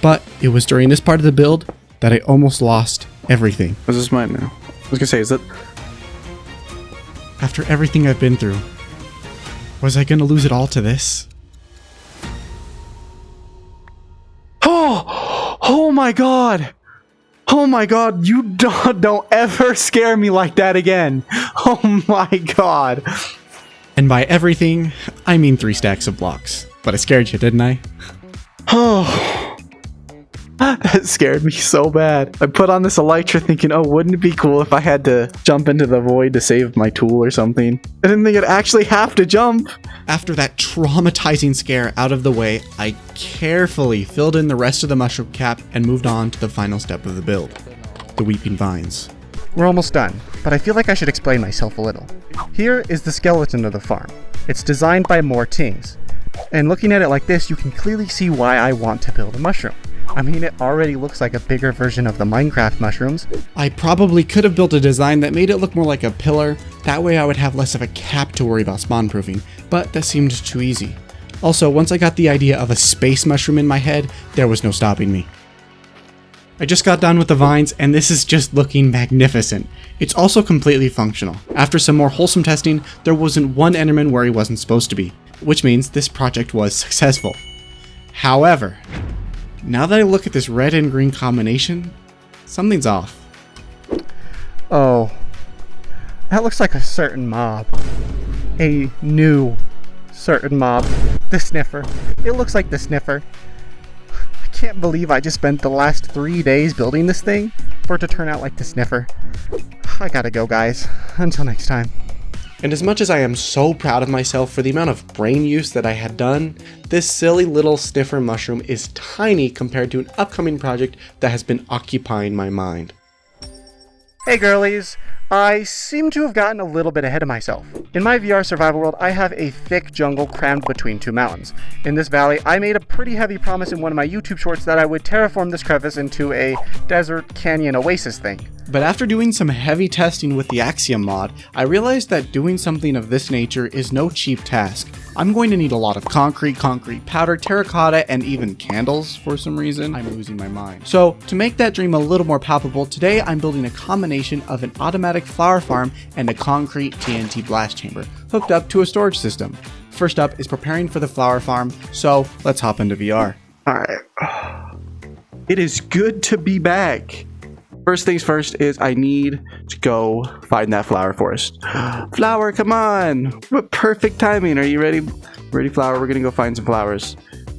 But it was during this part of the build that I almost lost everything. This is mine now. I was gonna say, is it? After everything I've been through, was I gonna lose it all to this? Oh my god! Oh my god, you don't ever scare me like that again! Oh my god! And by everything, I mean 3 stacks of blocks. But I scared you, didn't I? Oh, that scared me so bad. I put on this elytra thinking, oh, wouldn't it be cool if I had to jump into the void to save my tool or something? I didn't think I'd actually have to jump. After that traumatizing scare out of the way, I carefully filled in the rest of the mushroom cap and moved on to the final step of the build, the weeping vines. We're almost done, but I feel like I should explain myself a little. Here is the skeleton of the farm. It's designed by more Tings. And looking at it like this, you can clearly see why I want to build a mushroom. I mean, it already looks like a bigger version of the Minecraft mushrooms. I probably could have built a design that made it look more like a pillar. That way I would have less of a cap to worry about spawn proofing, but that seemed too easy. Also, once I got the idea of a space mushroom in my head, there was no stopping me. I just got done with the vines, and this is just looking magnificent. It's also completely functional. After some more wholesome testing, there wasn't one Enderman where he wasn't supposed to be, which means this project was successful. However, now that I look at this red and green combination, something's off. Oh, that looks like a certain mob. A new certain mob. The Sniffer. It looks like the Sniffer. I can't believe I just spent the last 3 days building this thing for it to turn out like the Sniffer. I gotta go, guys. Until next time. And as much as I am so proud of myself for the amount of brain use that I had done, this silly little sniffer mushroom is tiny compared to an upcoming project that has been occupying my mind. Hey girlies, I seem to have gotten a little bit ahead of myself. In my VR survival world, I have a thick jungle crammed between two mountains. In this valley, I made a pretty heavy promise in one of my YouTube shorts that I would terraform this crevice into a desert canyon oasis thing. But after doing some heavy testing with the Axiom mod, I realized that doing something of this nature is no cheap task. I'm going to need a lot of concrete powder, terracotta, and even candles for some reason. I'm losing my mind. So, to make that dream a little more palpable, today I'm building a combination of an automatic flower farm and a concrete TNT blast chamber, hooked up to a storage system. First up is preparing for the flower farm, so let's hop into VR. Alright. It is good to be back. First things first is I need to go find that flower forest. Flower, come on! What perfect timing. Are you ready? Ready, Flower? We're gonna go find some flowers.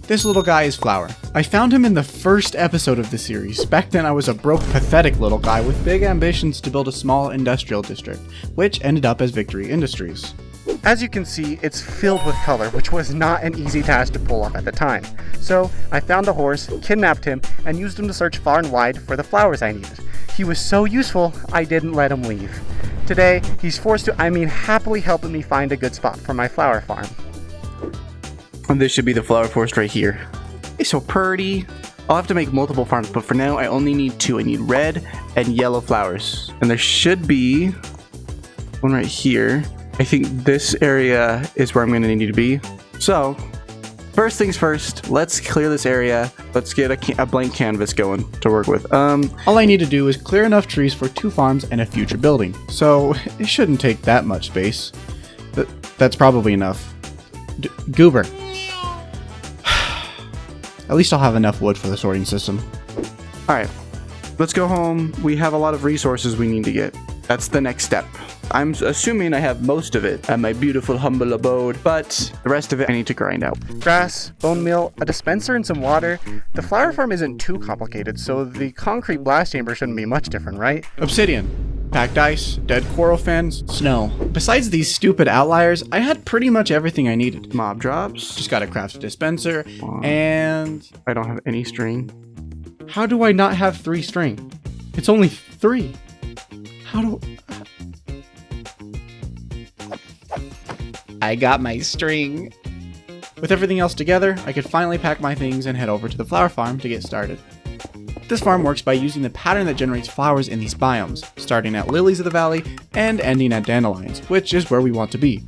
This little guy is Flower. I found him in the first episode of the series. Back then I was a broke, pathetic little guy with big ambitions to build a small industrial district, which ended up as Victory Industries. As you can see, it's filled with color, which was not an easy task to pull off at the time. So, I found the horse, kidnapped him, and used him to search far and wide for the flowers I needed. He was so useful, I didn't let him leave. Today, he's forced to, happily helping me find a good spot for my flower farm. And this should be the flower forest right here. It's so pretty. I'll have to make multiple farms, but for now I only need 2. I need red and yellow flowers. And there should be one right here. I think this area is where I'm going to need to be. So, first things first, let's clear this area. Let's get a blank canvas going to work with. All I need to do is clear enough trees for 2 farms and a future building. So, it shouldn't take that much space. That's probably enough. Goober. At least I'll have enough wood for the sorting system. Alright, let's go home. We have a lot of resources we need to get. That's the next step. I'm assuming I have most of it at my beautiful humble abode, but the rest of it I need to grind out. Grass, bone meal, a dispenser, and some water. The flower farm isn't too complicated, so the concrete blast chamber shouldn't be much different, right? Obsidian, packed ice, dead coral fins, snow. Besides these stupid outliers, I had pretty much everything I needed. Mob drops. Just gotta craft a dispenser, and... I don't have any string. How do I not have 3 string? It's only 3. How do... I got my string. With everything else together, I could finally pack my things and head over to the flower farm to get started. This farm works by using the pattern that generates flowers in these biomes, starting at lilies of the valley and ending at dandelions, which is where we want to be.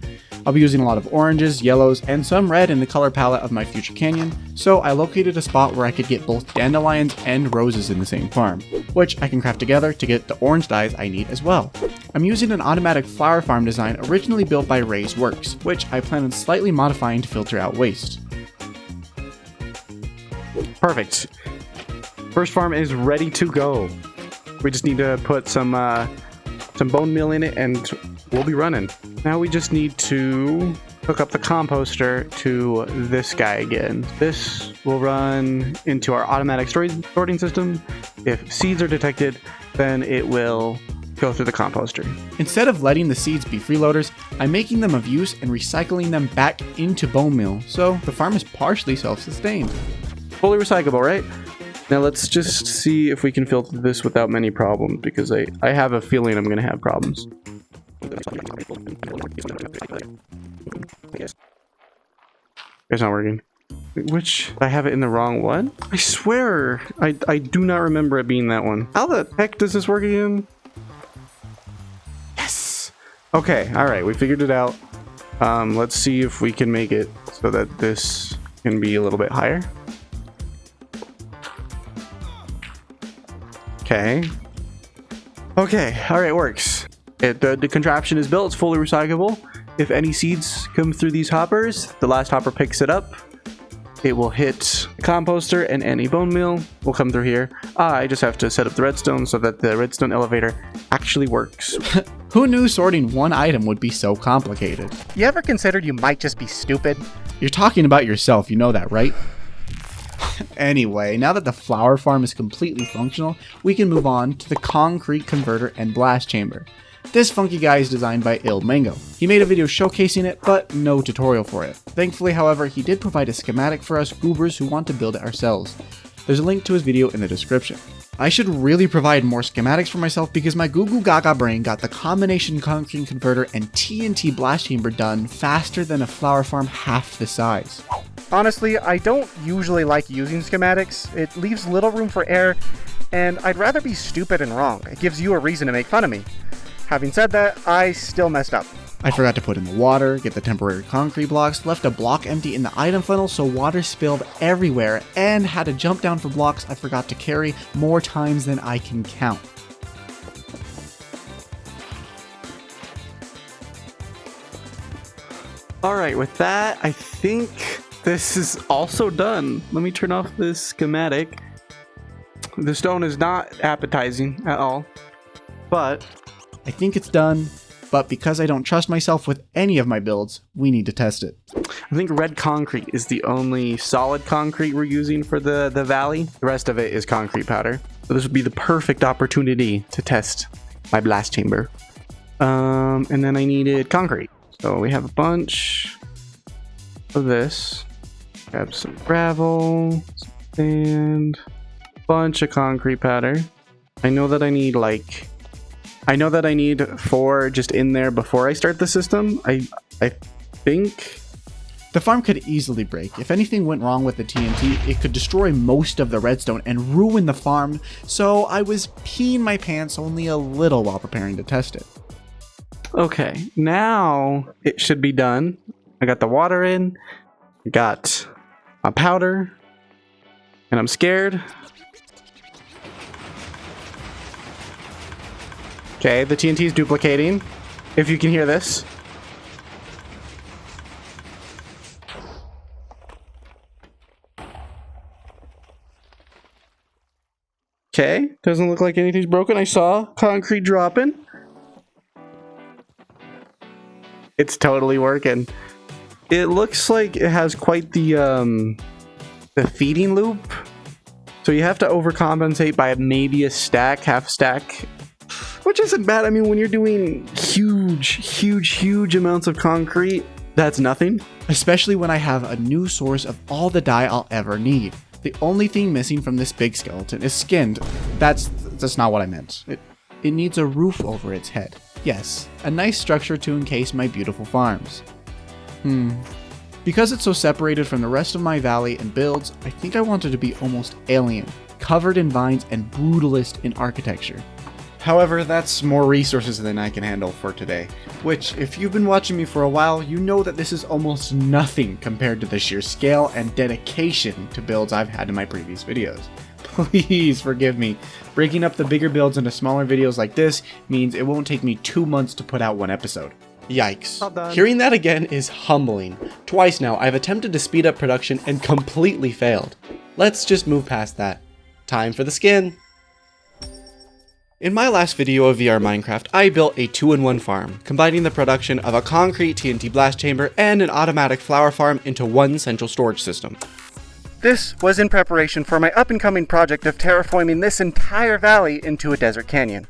I'll be using a lot of oranges, yellows, and some red in the color palette of my future canyon, so I located a spot where I could get both dandelions and roses in the same farm, which I can craft together to get the orange dyes I need as well. I'm using an automatic flower farm design originally built by Ray's Works, which I plan on slightly modifying to filter out waste. Perfect. First farm is ready to go. We just need to put some bone meal in it and we'll be running. Now we just need to hook up the composter to this guy again. This will run into our automatic sorting system. If seeds are detected, then it will go through the composter. Instead of letting the seeds be freeloaders, I'm making them of use and recycling them back into bone meal, so the farm is partially self-sustained. Fully recyclable, right? Now let's just see if we can filter this without many problems, because I have a feeling I'm going to have problems. It's not working. Which? I have it in the wrong one? I swear, I do not remember it being that one. How the heck does this work again? Yes! Okay, alright, we figured it out. Let's see if we can make it so that this can be a little bit higher. Okay. Okay, alright, works. The contraption is built, it's fully recyclable. If any seeds come through these hoppers, the last hopper picks it up. It will hit the composter and any bone meal will come through here. I just have to set up the redstone so that the redstone elevator actually works. Who knew sorting one item would be so complicated? You ever considered you might just be stupid? You're talking about yourself, you know that, right? Anyway, now that the flower farm is completely functional, we can move on to the concrete converter and blast chamber. This funky guy is designed by Mango. He made a video showcasing it, but no tutorial for it. Thankfully, however, he did provide a schematic for us goobers who want to build it ourselves. There's a link to his video in the description. I should really provide more schematics for myself because my goo goo gaga brain got the combination concrete converter and TNT blast chamber done faster than a flower farm half the size. Honestly, I don't usually like using schematics. It leaves little room for error, and I'd rather be stupid and wrong. It gives you a reason to make fun of me. Having said that, I still messed up. I forgot to put in the water, get the temporary concrete blocks, left a block empty in the item funnel so water spilled everywhere, and had to jump down for blocks I forgot to carry more times than I can count. Alright, with that, I think this is also done. Let me turn off this schematic. The stone is not appetizing at all, but I think it's done, but because I don't trust myself with any of my builds, we need to test it. I think red concrete is the only solid concrete we're using for the valley. The rest of it is concrete powder. So this would be the perfect opportunity to test my blast chamber. And then I needed concrete. So we have a bunch of this. Grab some gravel, some sand, bunch of concrete powder. I know that I need 4 just in there before I start the system. I think the farm could easily break. If anything went wrong with the TNT, it could destroy most of the redstone and ruin the farm, so I was peeing my pants only a little while preparing to test it. Okay, now it should be done. I got the water in, I got my powder, and I'm scared. Okay, the TNT is duplicating, if you can hear this. Okay, doesn't look like anything's broken. I saw concrete dropping. It's totally working. It looks like it has quite the feeding loop. So you have to overcompensate by maybe a stack, half stack. Which isn't bad. I mean, when you're doing huge amounts of concrete, that's nothing. Especially when I have a new source of all the dye I'll ever need. The only thing missing from this big skeleton is skinned. That's not what I meant. It needs a roof over its head. Yes, a nice structure to encase my beautiful farms. Because it's so separated from the rest of my valley and builds, I think I want it to be almost alien, covered in vines and brutalist in architecture. However, that's more resources than I can handle for today, which, if you've been watching me for a while, you know that this is almost nothing compared to the sheer scale and dedication to builds I've had in my previous videos. Please forgive me. Breaking up the bigger builds into smaller videos like this means it won't take me 2 months to put out one episode. Yikes. Hearing that again is humbling. Twice now, I've attempted to speed up production and completely failed. Let's just move past that. Time for the skin. In my last video of VR Minecraft, I built a 2-in-1 farm, combining the production of a concrete TNT blast chamber and an automatic flower farm into one central storage system. This was in preparation for my up-and-coming project of terraforming this entire valley into a desert canyon.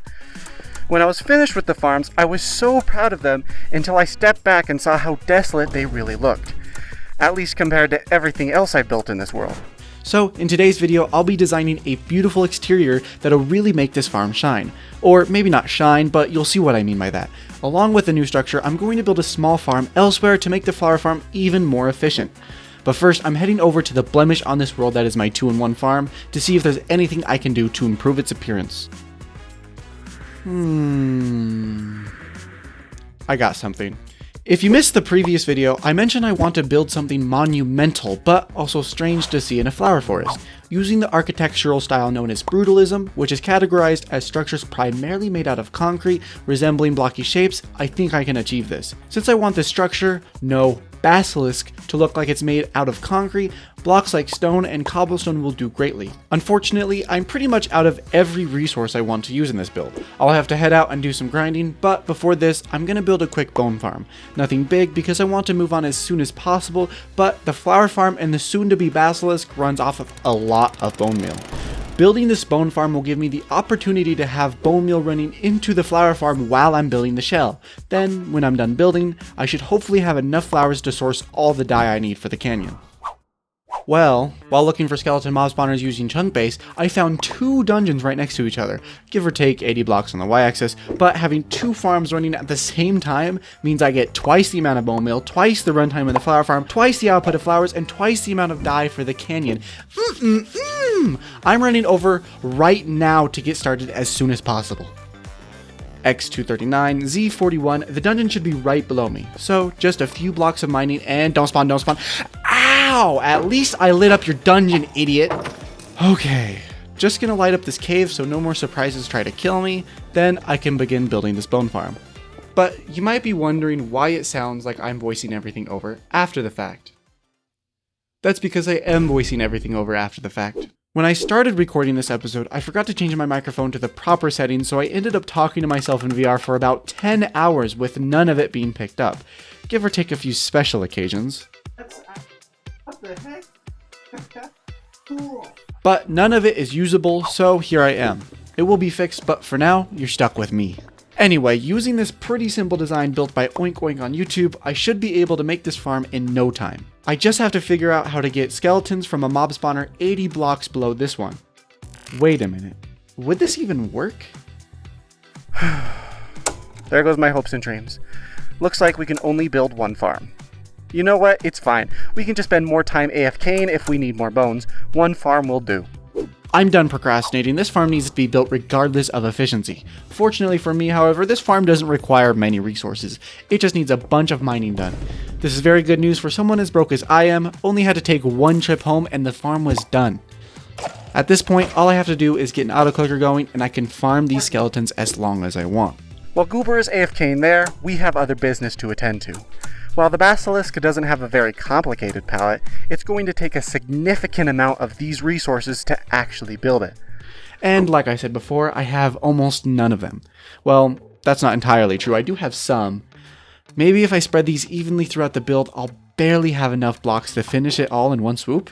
When I was finished with the farms, I was so proud of them until I stepped back and saw how desolate they really looked, at least compared to everything else I've built in this world. So, in today's video, I'll be designing a beautiful exterior that'll really make this farm shine. Or maybe not shine, but you'll see what I mean by that. Along with the new structure, I'm going to build a small farm elsewhere to make the flower farm even more efficient. But first, I'm heading over to the blemish on this world that is my 2-in-1 farm to see if there's anything I can do to improve its appearance. I got something. If you missed the previous video, I mentioned I want to build something monumental, but also strange to see in a flower forest, using the architectural style known as brutalism, which is categorized as structures primarily made out of concrete, resembling blocky shapes. I think I can achieve this. Since I want this structure, no basilisk to look like it's made out of concrete, blocks like stone and cobblestone will do greatly. Unfortunately, I'm pretty much out of every resource I want to use in this build. I'll have to head out and do some grinding, but before this, I'm going to build a quick bone farm. Nothing big because I want to move on as soon as possible, but the flower farm and the soon-to-be basilisk runs off of a lot of bone meal. Building this bone farm will give me the opportunity to have bone meal running into the flower farm while I'm building the shell. Then, when I'm done building, I should hopefully have enough flowers to source all the dye I need for the canyon. Well, while looking for skeleton mob spawners using chunk base, I found 2 dungeons right next to each other, give or take 80 blocks on the y-axis, but having 2 farms running at the same time means I get twice the amount of bone meal, twice the runtime of the flower farm, twice the output of flowers, and twice the amount of dye for the canyon. I'm running over right now to get started as soon as possible. X239, Z41, the dungeon should be right below me, so just a few blocks of mining and don't spawn. Ow! At least I lit up your dungeon, idiot! Okay, just gonna light up this cave so no more surprises try to kill me, then I can begin building this bone farm. But you might be wondering why it sounds like I'm voicing everything over after the fact. That's because I am voicing everything over after the fact. When I started recording this episode, I forgot to change my microphone to the proper settings, so I ended up talking to myself in VR for about 10 hours with none of it being picked up, give or take a few special occasions. What the heck? Cool. But none of it is usable, so here I am. It will be fixed, but for now, you're stuck with me. Anyway, using this pretty simple design built by Oink Oink on YouTube, I should be able to make this farm in no time. I just have to figure out how to get skeletons from a mob spawner 80 blocks below this one. Wait a minute, would this even work? There goes my hopes and dreams. Looks like we can only build 1 farm. You know what? It's fine. We can just spend more time AFKing if we need more bones. 1 farm will do. I'm done procrastinating. This farm needs to be built regardless of efficiency. Fortunately for me, however, this farm doesn't require many resources. It just needs a bunch of mining done. This is very good news for someone as broke as I am. Only had to take 1 trip home and the farm was done. At this point, all I have to do is get an auto clicker going and I can farm these skeletons as long as I want. While Goober is AFKing there, we have other business to attend to. While the basilisk doesn't have a very complicated palette, it's going to take a significant amount of these resources to actually build it. And like I said before, I have almost none of them. Well, that's not entirely true. I do have some. Maybe if I spread these evenly throughout the build, I'll barely have enough blocks to finish it all in one swoop.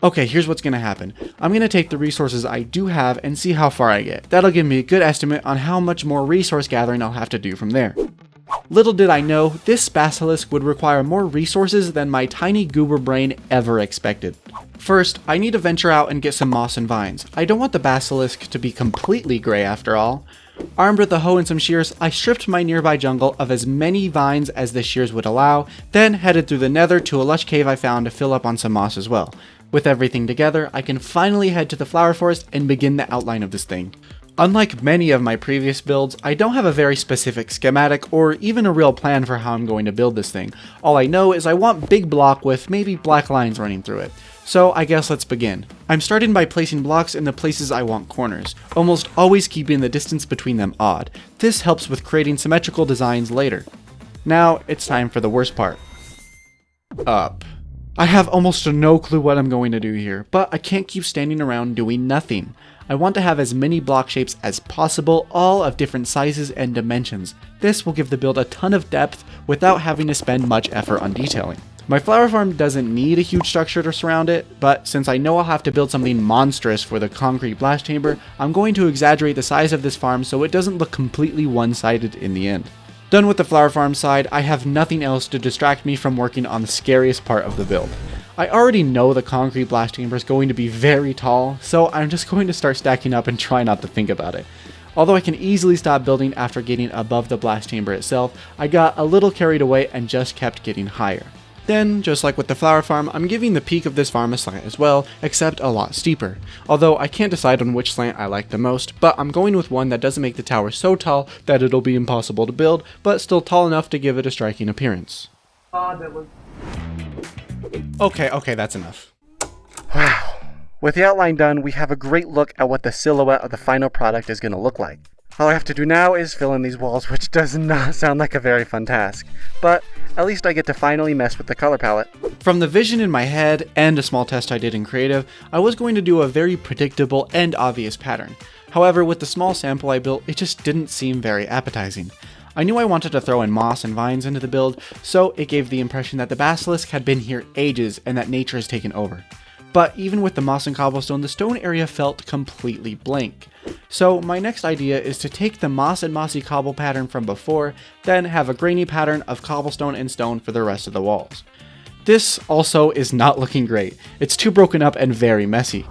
Okay, here's what's going to happen. I'm going to take the resources I do have and see how far I get. That'll give me a good estimate on how much more resource gathering I'll have to do from there. Little did I know, this basilisk would require more resources than my tiny goober brain ever expected. First, I need to venture out and get some moss and vines. I don't want the basilisk to be completely gray after all. Armed with a hoe and some shears, I stripped my nearby jungle of as many vines as the shears would allow, then headed through the nether to a lush cave I found to fill up on some moss as well. With everything together, I can finally head to the flower forest and begin the outline of this thing. Unlike many of my previous builds, I don't have a very specific schematic or even a real plan for how I'm going to build this thing. All I know is I want big block with maybe black lines running through it. So I guess let's begin. I'm starting by placing blocks in the places I want corners, almost always keeping the distance between them odd. This helps with creating symmetrical designs later. Now it's time for the worst part. Up. I have almost no clue what I'm going to do here, but I can't keep standing around doing nothing. I want to have as many block shapes as possible, all of different sizes and dimensions. This will give the build a ton of depth without having to spend much effort on detailing. My flower farm doesn't need a huge structure to surround it, but since I know I'll have to build something monstrous for the concrete blast chamber, I'm going to exaggerate the size of this farm so it doesn't look completely one-sided in the end. Done with the flower farm side, I have nothing else to distract me from working on the scariest part of the build. I already know the concrete blast chamber is going to be very tall, so I'm just going to start stacking up and try not to think about it. Although I can easily stop building after getting above the blast chamber itself, I got a little carried away and just kept getting higher. Then, just like with the flower farm, I'm giving the peak of this farm a slant as well, except a lot steeper. Although I can't decide on which slant I like the most, but I'm going with one that doesn't make the tower so tall that it'll be impossible to build, but still tall enough to give it a striking appearance. Okay, that's enough. Wow. With the outline done, we have a great look at what the silhouette of the final product is going to look like. All I have to do now is fill in these walls, which does not sound like a very fun task. But At least I get to finally mess with the color palette. From the vision in my head and a small test I did in creative, I was going to do a very predictable and obvious pattern. However, with the small sample I built, it just didn't seem very appetizing. I knew I wanted to throw in moss and vines into the build, so it gave the impression that the basilisk had been here ages and that nature has taken over. But even with the moss and cobblestone, the stone area felt completely blank. So my next idea is to take the moss and mossy cobble pattern from before, then have a grainy pattern of cobblestone and stone for the rest of the walls. This also is not looking great. It's too broken up and very messy.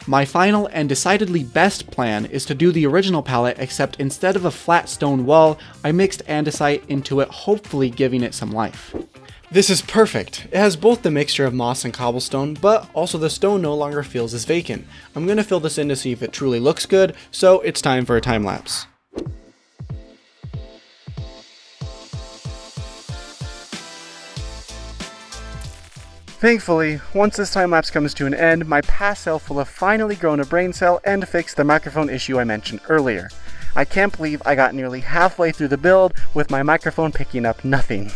My final and decidedly best plan is to do the original palette, except instead of a flat stone wall, I mixed andesite into it, hopefully giving it some life. This is perfect. It has both the mixture of moss and cobblestone, but also the stone no longer feels as vacant. I'm going to fill this in to see if it truly looks good, so it's time for a time lapse. Thankfully, once this time lapse comes to an end, my past self will have finally grown a brain cell and fixed the microphone issue I mentioned earlier. I can't believe I got nearly halfway through the build with my microphone picking up nothing.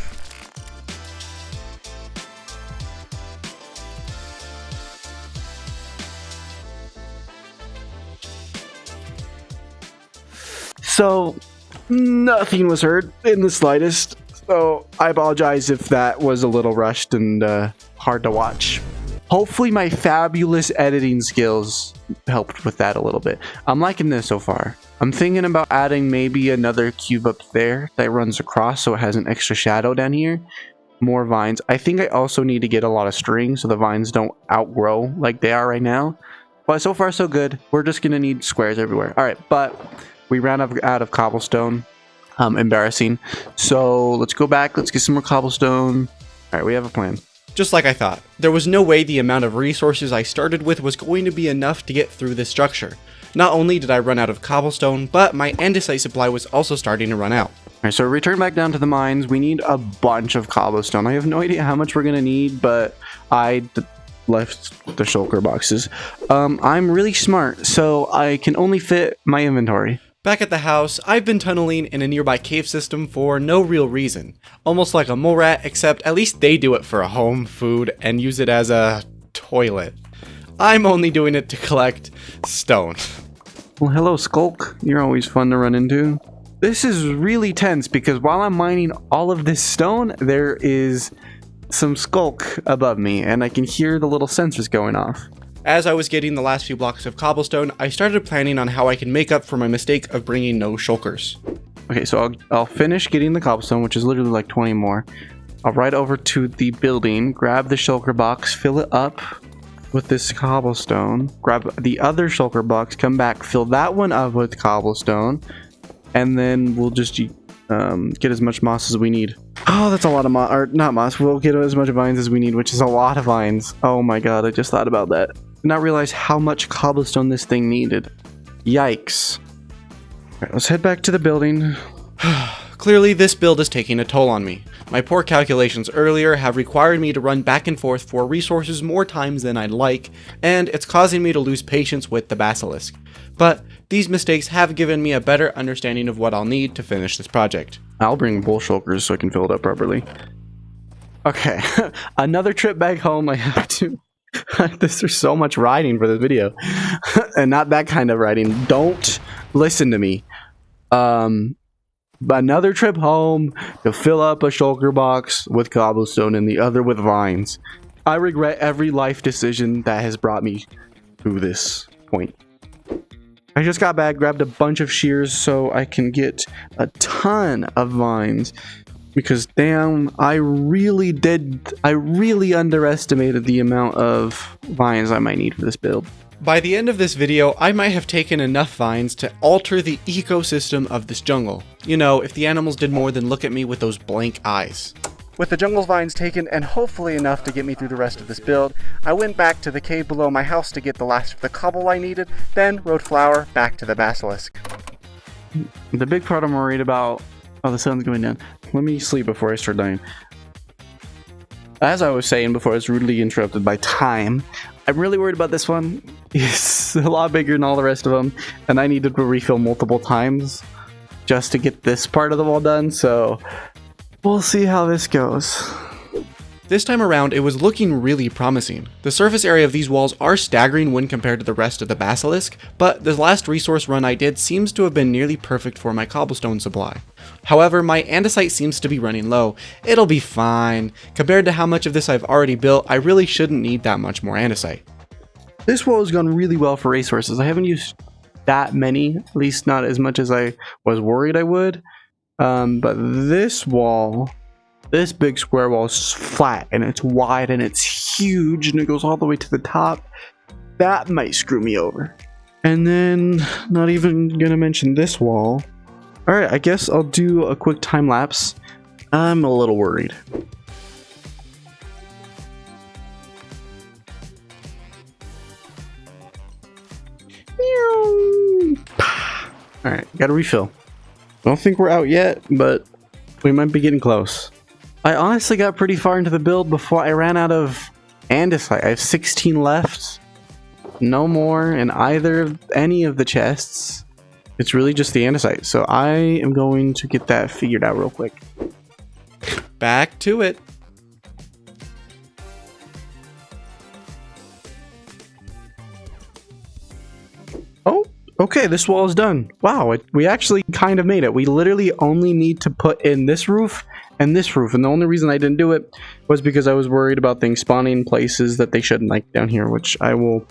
So, nothing was heard in the slightest. So, I apologize if that was a little rushed and hard to watch. Hopefully my fabulous editing skills helped with that a little bit. I'm liking this so far. I'm thinking about adding maybe another cube up there that runs across so it has an extra shadow down here. More vines. I think I also need to get a lot of string so the vines don't outgrow like they are right now. But so far so good. We're just going to need squares everywhere. Alright, but we ran out of cobblestone. Embarrassing. So let's go back. Let's get some more cobblestone. Alright, we have a plan. Just like I thought, there was no way the amount of resources I started with was going to be enough to get through this structure. Not only did I run out of cobblestone, but my andesite supply was also starting to run out. Alright, so return back down to the mines. We need a bunch of cobblestone. I have no idea how much we're going to need, but I left the shulker boxes. I'm really smart, so I can only fit my inventory. Back at the house, I've been tunneling in a nearby cave system for no real reason. Almost like a mole rat, except at least they do it for a home, food, and use it as a toilet. I'm only doing it to collect stone. Well, hello, Skulk. You're always fun to run into. This is really tense because while I'm mining all of this stone, there is some Skulk above me, and I can hear the little sensors going off. As I was getting the last few blocks of cobblestone, I started planning on how I can make up for my mistake of bringing no shulkers. Okay, so I'll finish getting the cobblestone, which is literally like 20 more. I'll ride over to the building, grab the shulker box, fill it up with this cobblestone, grab the other shulker box, come back, fill that one up with cobblestone, and then we'll just get as much moss as we need. Oh, that's a lot of moss, or not moss, we'll get as much vines as we need, which is a lot of vines. Oh my god, I just thought about that. Did not realize how much cobblestone this thing needed. Yikes. Alright, let's head back to the building. Clearly, this build is taking a toll on me. My poor calculations earlier have required me to run back and forth for resources more times than I'd like, and it's causing me to lose patience with the basilisk. But these mistakes have given me a better understanding of what I'll need to finish this project. I'll bring bull shulkers so I can fill it up properly. Okay, another trip back home. I have to. There's so much riding for this video. And not that kind of riding. Don't listen to me. Another trip home to fill up a shulker box with cobblestone and the other with vines. I regret every life decision that has brought me to this point. I just got back, grabbed a bunch of shears so I can get a ton of vines. Because damn, I really underestimated the amount of vines I might need for this build. By the end of this video, I might have taken enough vines to alter the ecosystem of this jungle. You know, if the animals did more than look at me with those blank eyes. With the jungle's vines taken and hopefully enough to get me through the rest of this build, I went back to the cave below my house to get the last of the cobble I needed, then rode Flower back to the basilisk. The big part I'm worried about... Oh, the sun's going down. Let me sleep before I start dying. As I was saying before I was rudely interrupted by time, I'm really worried about this one. It's a lot bigger than all the rest of them, and I needed to refill multiple times just to get this part of the wall done, so We'll see how this goes. This time around, it was looking really promising. The surface area of these walls are staggering when compared to the rest of the basilisk, but the last resource run I did seems to have been nearly perfect for my cobblestone supply. However, my andesite seems to be running low. It'll be fine. Compared to how much of this I've already built, I really shouldn't need that much more andesite. This wall has gone really well for resources. I haven't used that many, at least not as much as I was worried I would. But this wall, this big square wall is flat and it's wide and it's huge and it goes all the way to the top. That might screw me over. And then, not even gonna mention this wall. Alright, I guess I'll do a quick time lapse. I'm a little worried. Alright, gotta refill. I don't think we're out yet, but we might be getting close. I honestly got pretty far into the build before I ran out of andesite. I have 16 left. No more in any of the chests. It's really just the andesite. So I am going to get that figured out real quick. Back to it. Oh, okay, this wall is done. Wow, we actually kind of made it. We literally only need to put in this roof and this roof, and the only reason I didn't do it was because I was worried about things spawning places that they shouldn't, like down here, which I will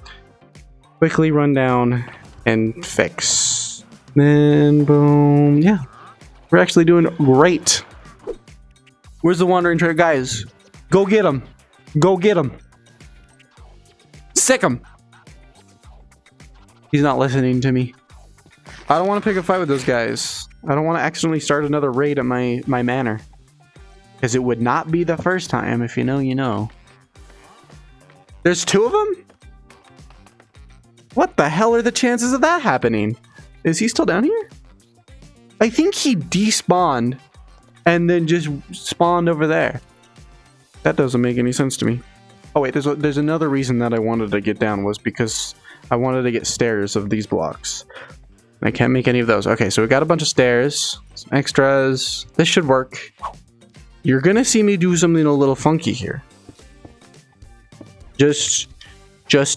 quickly run down and fix. Then boom, yeah, we're actually doing great. Where's the wandering trader? Guys, go get him. Go get him. Sick him. He's not listening to me. I don't want to pick a fight with those guys. I don't want to accidentally start another raid at my manor. Because it would not be the first time. If you know, you know. There's two of them? What the hell are the chances of that happening? Is he still down here? I think he despawned and then just spawned over there. That doesn't make any sense to me. Oh wait, there's another reason that I wanted to get down was because I wanted to get stairs of these blocks. I can't make any of those. Okay, so we got a bunch of stairs, some extras. This should work. You're gonna see me do something a little funky here. Just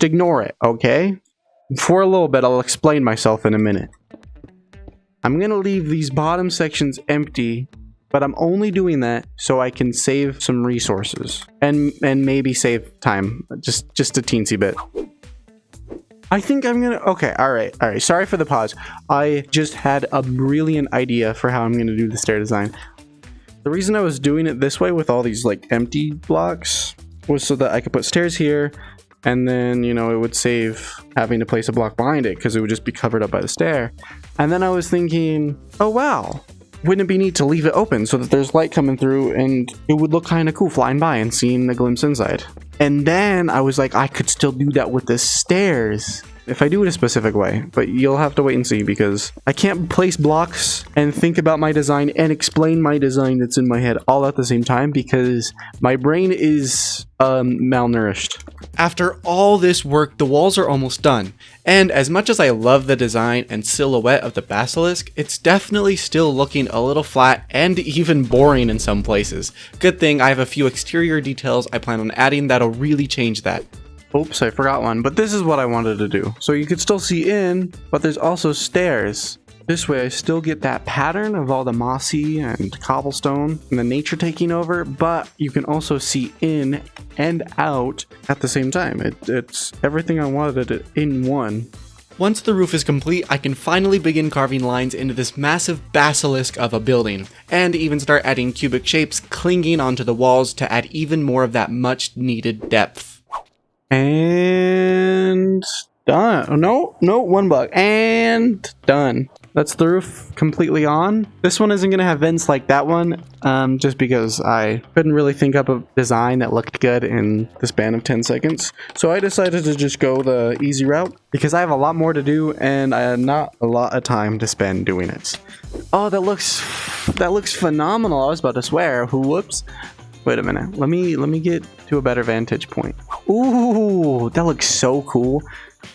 ignore it, okay? For a little bit, I'll explain myself in a minute. I'm gonna leave these bottom sections empty, but I'm only doing that so I can save some resources and maybe save time, just a teensy bit. I think I'm gonna, okay, all right, sorry for the pause. I just had a brilliant idea for how I'm gonna do the stair design. The reason I was doing it this way with all these like empty blocks was so that I could put stairs here, and then, you know, it would save having to place a block behind it because it would just be covered up by the stair. And then I was thinking, oh wow, wouldn't it be neat to leave it open so that there's light coming through and it would look kind of cool flying by and seeing the glimpse inside. And then I was like, I could still do that with the stairs if I do it a specific way, but you'll have to wait and see because I can't place blocks and think about my design and explain my design that's in my head all at the same time because my brain is malnourished. After all this work, the walls are almost done, and as much as I love the design and silhouette of the basilisk, it's definitely still looking a little flat and even boring in some places. Good thing I have a few exterior details I plan on adding that'll really change that. Oops, I forgot one, but this is what I wanted to do. So you could still see in, but there's also stairs. This way I still get that pattern of all the mossy and cobblestone and the nature taking over, but you can also see in and out at the same time. It's everything I wanted it in one. Once the roof is complete, I can finally begin carving lines into this massive basilisk of a building, and even start adding cubic shapes clinging onto the walls to add even more of that much needed depth. And done. No, one block. And done. That's the roof completely on. This one isn't going to have vents like that one, just because I couldn't really think up a design that looked good in the span of 10 seconds. So I decided to just go the easy route, because I have a lot more to do, and I have not a lot of time to spend doing it. Oh, that looks phenomenal. I was about to swear. Whoops. Wait a minute. Let me get to a better vantage point. Ooh, that looks so cool.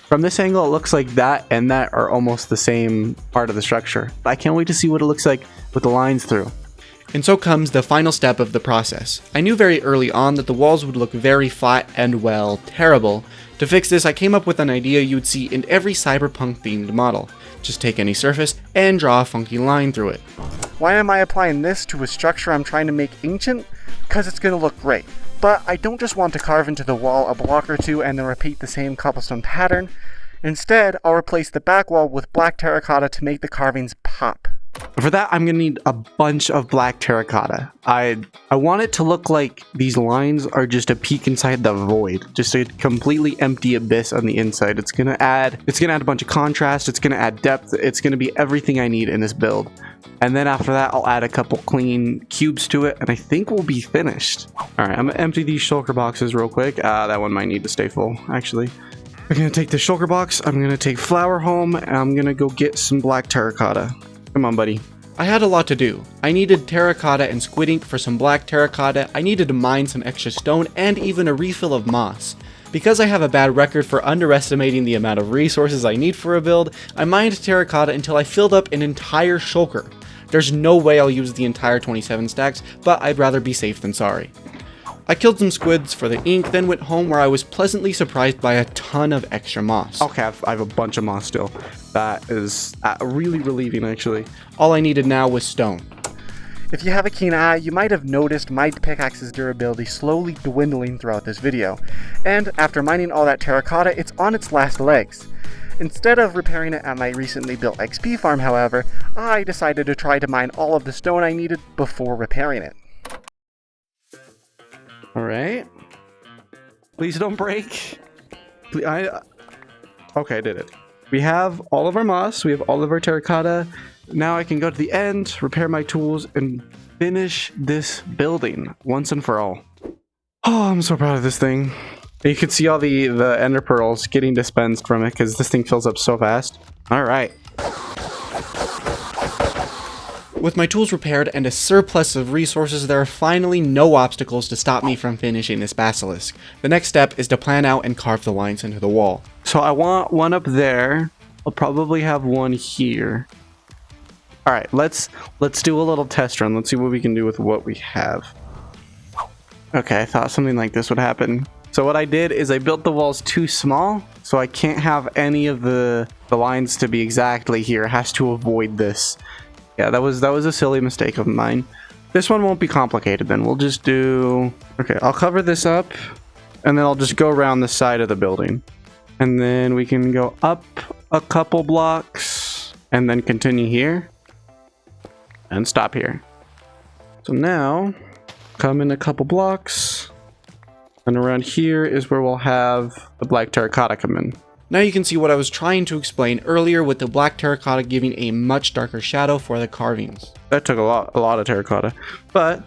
From this angle, it looks like that and that are almost the same part of the structure. I can't wait to see what it looks like with the lines through. And so comes the final step of the process. I knew very early on that the walls would look very flat and, well, terrible. To fix this, I came up with an idea you'd see in every cyberpunk themed model. Just take any surface and draw a funky line through it. Why am I applying this to a structure I'm trying to make ancient? Because it's going to look great. But I don't just want to carve into the wall a block or two and then repeat the same cobblestone pattern. Instead, I'll replace the back wall with black terracotta to make the carvings pop. For that, I'm gonna need a bunch of black terracotta. I want it to look like these lines are just a peek inside the void, just a completely empty abyss on the inside. It's gonna add a bunch of contrast. It's gonna add depth. It's gonna be everything I need in this build. And then after that, I'll add a couple clean cubes to it, and I think we'll be finished. All right, I'm gonna empty these shulker boxes real quick. That one might need to stay full, actually. I'm gonna take the shulker box. I'm gonna take flour home, and I'm gonna go get some black terracotta. Come on, buddy. I had a lot to do. I needed terracotta and squid ink for some black terracotta, I needed to mine some extra stone, and even a refill of moss. Because I have a bad record for underestimating the amount of resources I need for a build, I mined terracotta until I filled up an entire shulker. There's no way I'll use the entire 27 stacks, but I'd rather be safe than sorry. I killed some squids for the ink, then went home where I was pleasantly surprised by a ton of extra moss. Okay, I have a bunch of moss still. That is really relieving, actually. All I needed now was stone. If you have a keen eye, you might have noticed my pickaxe's durability slowly dwindling throughout this video. And after mining all that terracotta, it's on its last legs. Instead of repairing it at my recently built XP farm, however, I decided to try to mine all of the stone I needed before repairing it. All right. Please don't break. Okay, I did it. We have all of our moss. We have all of our terracotta. Now I can go to the end, repair my tools, and finish this building once and for all. Oh, I'm so proud of this thing. You can see all the ender pearls getting dispensed from it because this thing fills up so fast. All right. With my tools repaired and a surplus of resources, there are finally no obstacles to stop me from finishing this basilisk. The next step is to plan out and carve the lines into the wall. So I want one up there. I'll probably have one here. All right, let's do a little test run. Let's see what we can do with what we have. Okay, I thought something like this would happen. So what I did is I built the walls too small, so I can't have any of the lines to be exactly here. It has to avoid this. Yeah, that was a silly mistake of mine. This one won't be complicated then. We'll just do... Okay, I'll cover this up, and then I'll just go around the side of the building. And then we can go up a couple blocks, and then continue here, and stop here. So now, come in a couple blocks, and around here is where we'll have the black terracotta come in. Now you can see what I was trying to explain earlier with the black terracotta giving a much darker shadow for the carvings. That took a lot of terracotta. But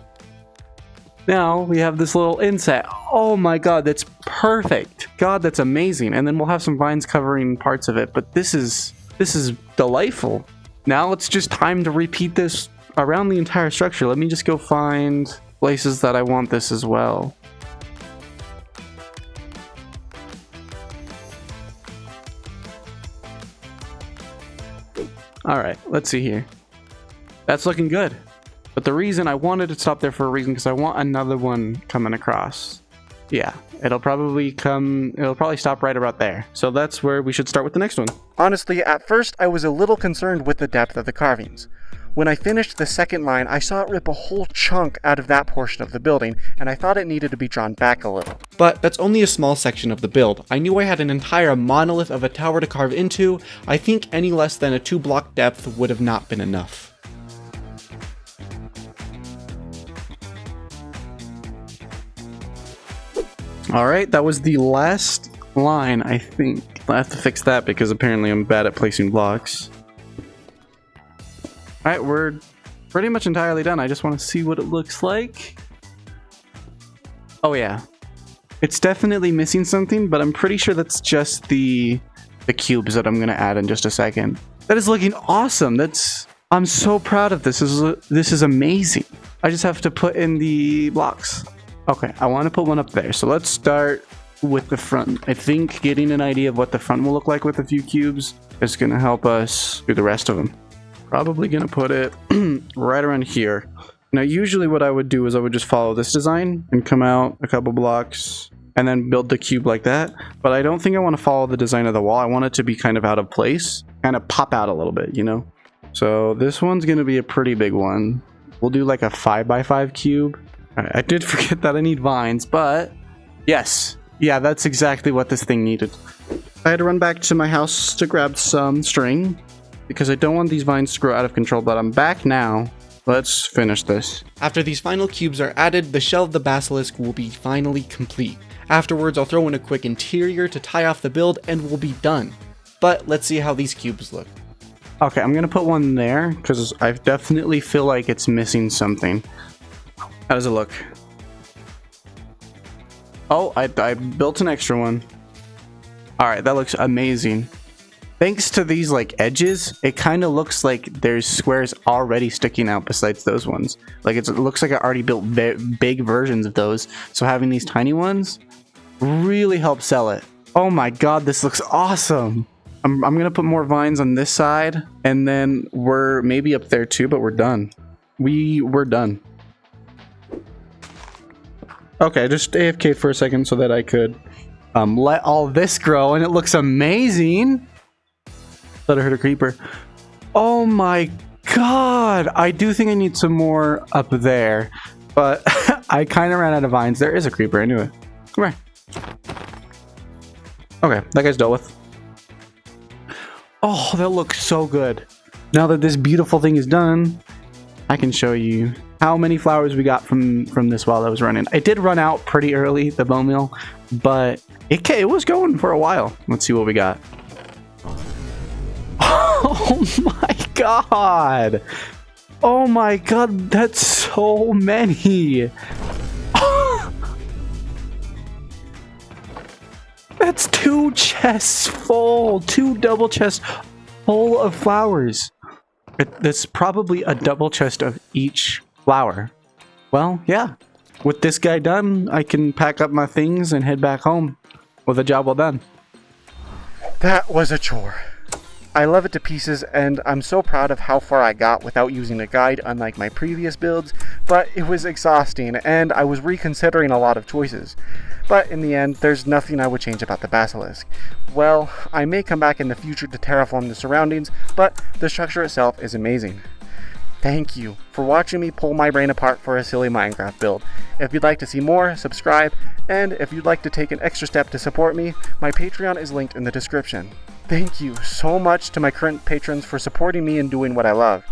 now we have this little inset. Oh my god, that's perfect. God, that's amazing. And then we'll have some vines covering parts of it. But this is delightful. Now it's just time to repeat this around the entire structure. Let me just go find places that I want this as well. Alright, let's see here. That's looking good. But the reason I wanted to stop there for a reason, because I want another one coming across. Yeah, it'll probably stop right about there. So that's where we should start with the next one. Honestly, at first I was a little concerned with the depth of the carvings. When I finished the second line, I saw it rip a whole chunk out of that portion of the building, and I thought it needed to be drawn back a little. But that's only a small section of the build. I knew I had an entire monolith of a tower to carve into. I think any less than a 2-block depth would have not been enough. Alright, that was the last line, I think. I have to fix that because apparently I'm bad at placing blocks. Alright, we're pretty much entirely done. I just want to see what it looks like. Oh yeah. It's definitely missing something, but I'm pretty sure that's just the cubes that I'm going to add in just a second. That is looking awesome. I'm so proud of this. This is amazing. I just have to put in the blocks. Okay, I want to put one up there. So let's start with the front. I think getting an idea of what the front will look like with a few cubes is going to help us do the rest of them. Probably going to put it right around here. Now, usually what I would do is I would just follow this design and come out a couple blocks and then build the cube like that. But I don't think I want to follow the design of the wall. I want it to be kind of out of place, kind of pop out a little bit, you know? So this one's going to be a pretty big one. We'll do like a 5x5 cube. I did forget that I need vines, but yes. Yeah, that's exactly what this thing needed. I had to run back to my house to grab some string because I don't want these vines to grow out of control, but I'm back now. Let's finish this. After these final cubes are added, the shell of the basilisk will be finally complete. Afterwards, I'll throw in a quick interior to tie off the build and we'll be done. But let's see how these cubes look. Okay, I'm gonna put one there because I definitely feel like it's missing something. How does it look? Oh, I built an extra one. Alright, that looks amazing. Thanks to these like edges, it kind of looks like there's squares already sticking out besides those ones. Like it looks like I already built big versions of those. So having these tiny ones really helps sell it. Oh my god, this looks awesome. I'm gonna put more vines on this side, and then we're maybe up there too, but we're done. We're done. Okay, just AFK for a second so that I could let all this grow, and it looks amazing. Thought I heard a creeper. Oh my god! I do think I need some more up there, but I kind of ran out of vines. There is a creeper anyway. Come here. Okay, that guy's dealt with. Oh, that looks so good. Now that this beautiful thing is done, I can show you how many flowers we got from this while I was running. I did run out pretty early, the bone meal, but it was going for a while. Let's see what we got. Oh my god! Oh my god, that's so many! That's 2 chests full! 2 double chests full of flowers! That's probably a double chest of each flower. Well, yeah. With this guy done, I can pack up my things and head back home with a job well done. That was a chore. I love it to pieces, and I'm so proud of how far I got without using a guide, unlike my previous builds, but it was exhausting, and I was reconsidering a lot of choices. But in the end, there's nothing I would change about the basilisk. Well, I may come back in the future to terraform the surroundings, but the structure itself is amazing. Thank you for watching me pull my brain apart for a silly Minecraft build. If you'd like to see more, subscribe, and if you'd like to take an extra step to support me, my Patreon is linked in the description. Thank you so much to my current patrons for supporting me and doing what I love.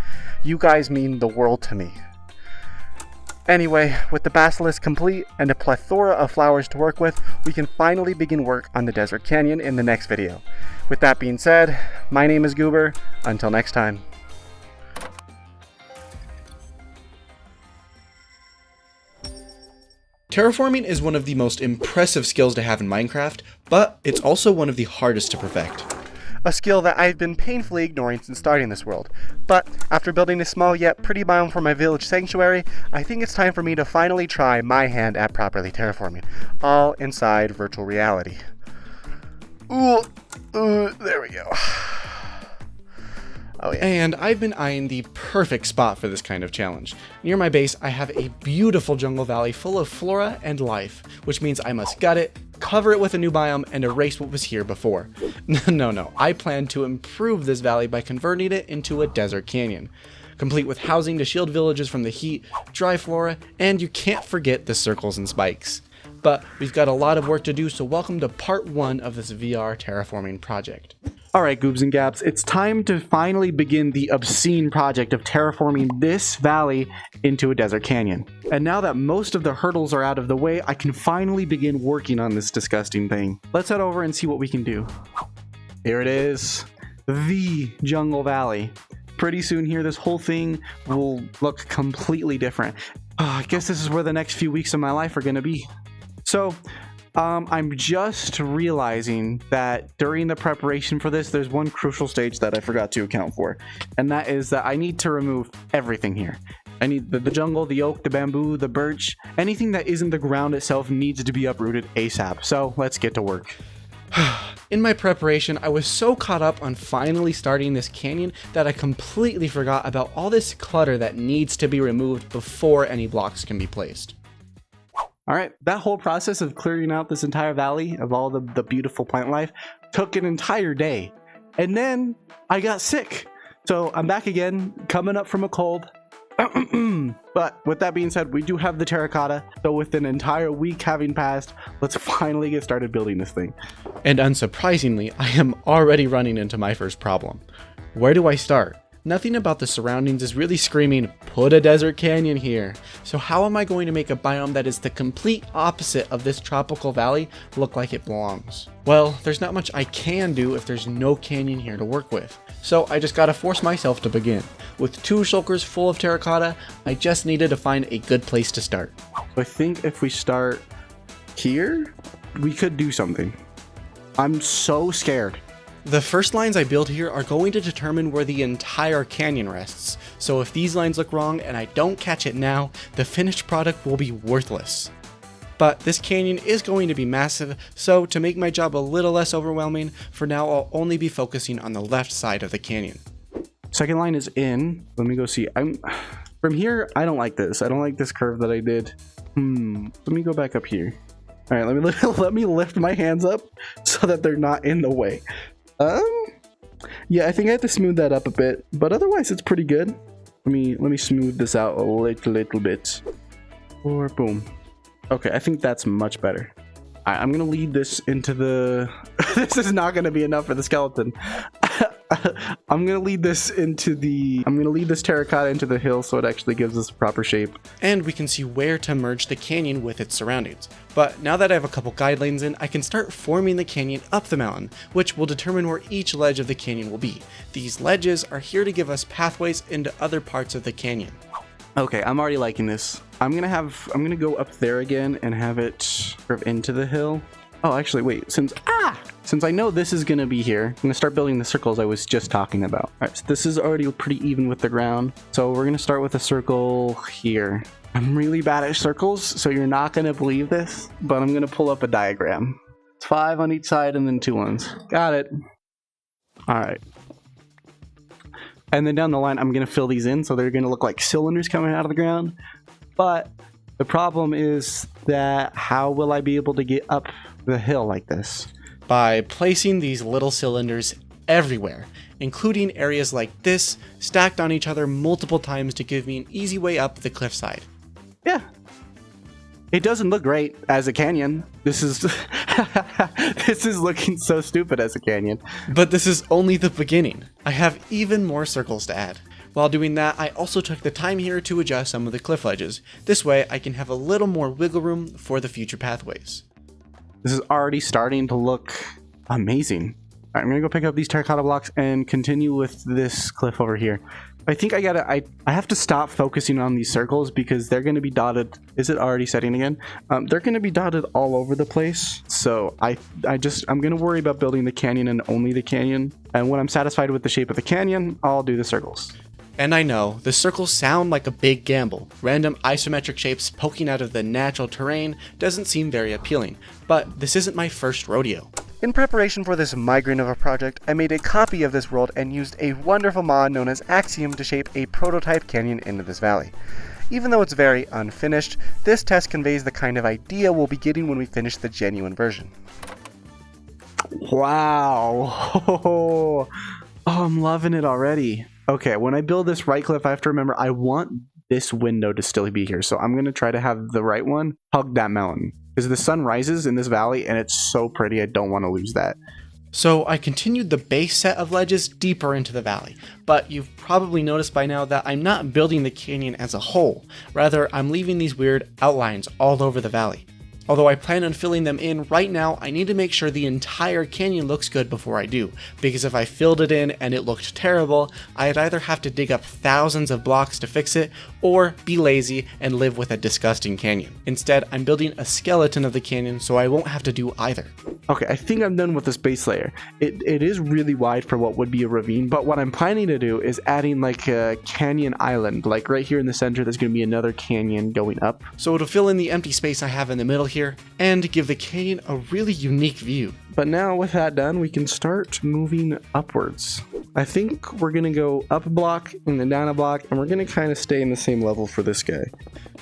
You guys mean the world to me. Anyway, with the basilisk complete and a plethora of flowers to work with, we can finally begin work on the desert canyon in the next video. With that being said, my name is Goober. Until next time. Terraforming is one of the most impressive skills to have in Minecraft, but it's also one of the hardest to perfect. A skill that I've been painfully ignoring since starting this world. But after building a small yet pretty biome for my village sanctuary, I think it's time for me to finally try my hand at properly terraforming, all inside virtual reality. There we go. Oh yeah. And I've been eyeing the perfect spot for this kind of challenge. Near my base, I have a beautiful jungle valley full of flora and life, which means I must gut it, cover it with a new biome, and erase what was here before. No, I plan to improve this valley by converting it into a desert canyon, complete with housing to shield villages from the heat, dry flora, and you can't forget the circles and spikes. But we've got a lot of work to do, so welcome to part 1 of this VR terraforming project. Alright, Goobs and Gabs, it's time to finally begin the obscene project of terraforming this valley into a desert canyon. And now that most of the hurdles are out of the way, I can finally begin working on this disgusting thing. Let's head over and see what we can do. Here it is, the jungle valley. Pretty soon here, this whole thing will look completely different. I guess this is where the next few weeks of my life are going to be. So, I'm just realizing that during the preparation for this, there's one crucial stage that I forgot to account for. And that is that I need to remove everything here. I need the jungle, the oak, the bamboo, the birch. Anything that isn't the ground itself needs to be uprooted ASAP. So let's get to work. In my preparation, I was so caught up on finally starting this canyon that I completely forgot about all this clutter that needs to be removed before any blocks can be placed. Alright, that whole process of clearing out this entire valley of all the beautiful plant life took an entire day. And then I got sick. So I'm back again, coming up from a cold. But with that being said, we do have the terracotta. So with an entire week having passed, let's finally get started building this thing. And unsurprisingly, I am already running into my first problem. Where do I start? Nothing about the surroundings is really screaming, put a desert canyon here. So how am I going to make a biome that is the complete opposite of this tropical valley look like it belongs? Well, there's not much I can do if there's no canyon here to work with. So I just gotta force myself to begin. With 2 shulkers full of terracotta, I just needed to find a good place to start. I think if we start here, we could do something. I'm so scared. The first lines I build here are going to determine where the entire canyon rests, so if these lines look wrong and I don't catch it now, the finished product will be worthless. But this canyon is going to be massive, so to make my job a little less overwhelming, for now I'll only be focusing on the left side of the canyon. Second line is in. Let me go see. From here, I don't like this. I don't like this curve that I did. Let me go back up here. All right, let me lift my hands up so that they're not in the way. Yeah, I think I have to smooth that up a bit, but otherwise it's pretty good. Let me smooth this out a little bit. Or boom. Okay, I think that's much better. I'm gonna lead this into the... This is not gonna be enough for the skeleton. I'm gonna lead this terracotta into the hill so it actually gives us proper shape. And we can see where to merge the canyon with its surroundings. But now that I have a couple guidelines in, I can start forming the canyon up the mountain, which will determine where each ledge of the canyon will be. These ledges are here to give us pathways into other parts of the canyon. Okay, I'm already liking this. I'm gonna go up there again and have it curve into the hill. Oh, actually, wait, since I know this is gonna be here, I'm gonna start building the circles I was just talking about. All right, so this is already pretty even with the ground. So we're gonna start with a circle here. I'm really bad at circles, so you're not gonna believe this, but I'm gonna pull up a diagram. It's 5 on each side and then 2 ones. Got it. All right. And then down the line, I'm gonna fill these in, so they're gonna look like cylinders coming out of the ground. But the problem is that how will I be able to get up the hill like this? By placing these little cylinders everywhere, including areas like this, stacked on each other multiple times to give me an easy way up the cliffside. Yeah. It doesn't look great as a canyon. This is this is looking so stupid as a canyon. But this is only the beginning. I have even more circles to add. While doing that, I also took the time here to adjust some of the cliff ledges. This way, I can have a little more wiggle room for the future pathways. This is already starting to look amazing. All right, I'm gonna go pick up these terracotta blocks and continue with this cliff over here. I think I have to stop focusing on these circles because they're gonna be dotted. Is it already setting again? They're gonna be dotted all over the place. So I'm gonna worry about building the canyon and only the canyon. And when I'm satisfied with the shape of the canyon, I'll do the circles. And I know, the circles sound like a big gamble. Random isometric shapes poking out of the natural terrain doesn't seem very appealing, but this isn't my first rodeo. In preparation for this migraine of a project, I made a copy of this world and used a wonderful mod known as Axiom to shape a prototype canyon into this valley. Even though it's very unfinished, this test conveys the kind of idea we'll be getting when we finish the genuine version. Wow! Oh, I'm loving it already. Okay, when I build this right cliff, I have to remember I want this window to still be here. So I'm going to try to have the right one hug that mountain. Because the sun rises in this valley and it's so pretty, I don't want to lose that. So I continued the base set of ledges deeper into the valley, but you've probably noticed by now that I'm not building the canyon as a whole. Rather, I'm leaving these weird outlines all over the valley. Although I plan on filling them in right now, I need to make sure the entire canyon looks good before I do, because if I filled it in and it looked terrible, I'd either have to dig up thousands of blocks to fix it, or be lazy and live with a disgusting canyon. Instead, I'm building a skeleton of the canyon so I won't have to do either. Okay, I think I'm done with this base layer. It is really wide for what would be a ravine, but what I'm planning to do is adding like a canyon island, like right here in the center there's going to be another canyon going up. So it'll fill in the empty space I have in the middle here, here and give the canyon a really unique view. But now with that done, we can start moving upwards. I think we're gonna go up a block and then down a block, and we're gonna kind of stay in the same level for this guy.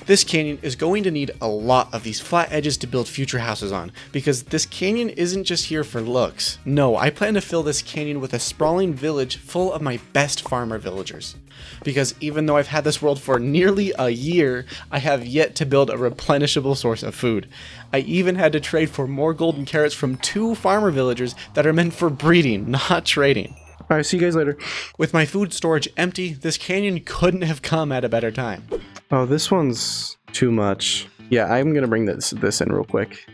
This canyon is going to need a lot of these flat edges to build future houses on, because this canyon isn't just here for looks. No, I plan to fill this canyon with a sprawling village full of my best farmer villagers. Because even though I've had this world for nearly a year, I have yet to build a replenishable source of food. I even had to trade for more golden carrots from 2 farmer villagers that are meant for breeding, not trading. All right, see you guys later. With my food storage empty, this canyon couldn't have come at a better time. Oh, this one's too much. Yeah, I'm gonna bring this in real quick.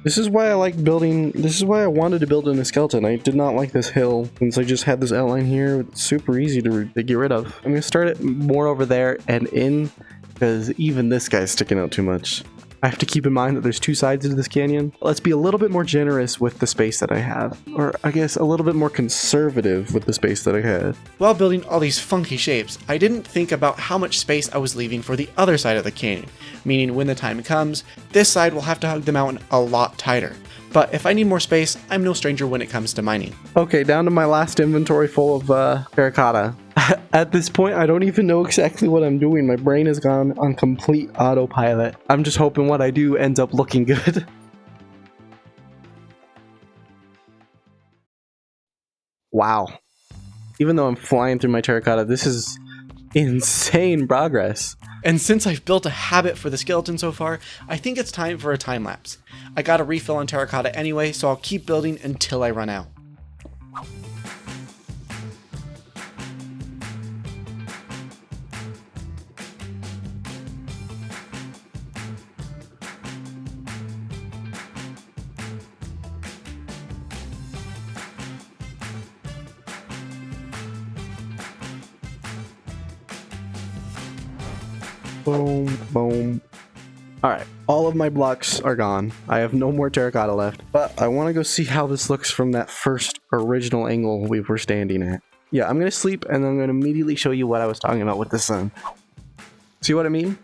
This is why I like building, this is why I wanted to build in a skeleton. I did not like this hill, since I just had this outline here. It's super easy to get rid of. I'm gonna start it more over there and in, because even this guy's sticking out too much. I have to keep in mind that there's 2 sides to this canyon. Let's be a little bit more generous with the space that I have. Or I guess a little bit more conservative with the space that I had. While building all these funky shapes, I didn't think about how much space I was leaving for the other side of the canyon, meaning when the time comes, this side will have to hug the mountain a lot tighter. But if I need more space, I'm no stranger when it comes to mining. Okay, down to my last inventory full of terracotta. At this point, I don't even know exactly what I'm doing. My brain has gone on complete autopilot. I'm just hoping what I do ends up looking good. Wow. Even though I'm flying through my terracotta, this is insane progress. And since I've built a habit for the skeleton so far, I think it's time for a time lapse. I got a refill on terracotta anyway, so I'll keep building until I run out. Boom, boom. Alright, all of my blocks are gone. I have no more terracotta left. But I want to go see how this looks from that first original angle we were standing at. Yeah, I'm going to sleep and then I'm going to immediately show you what I was talking about with the sun. See what I mean?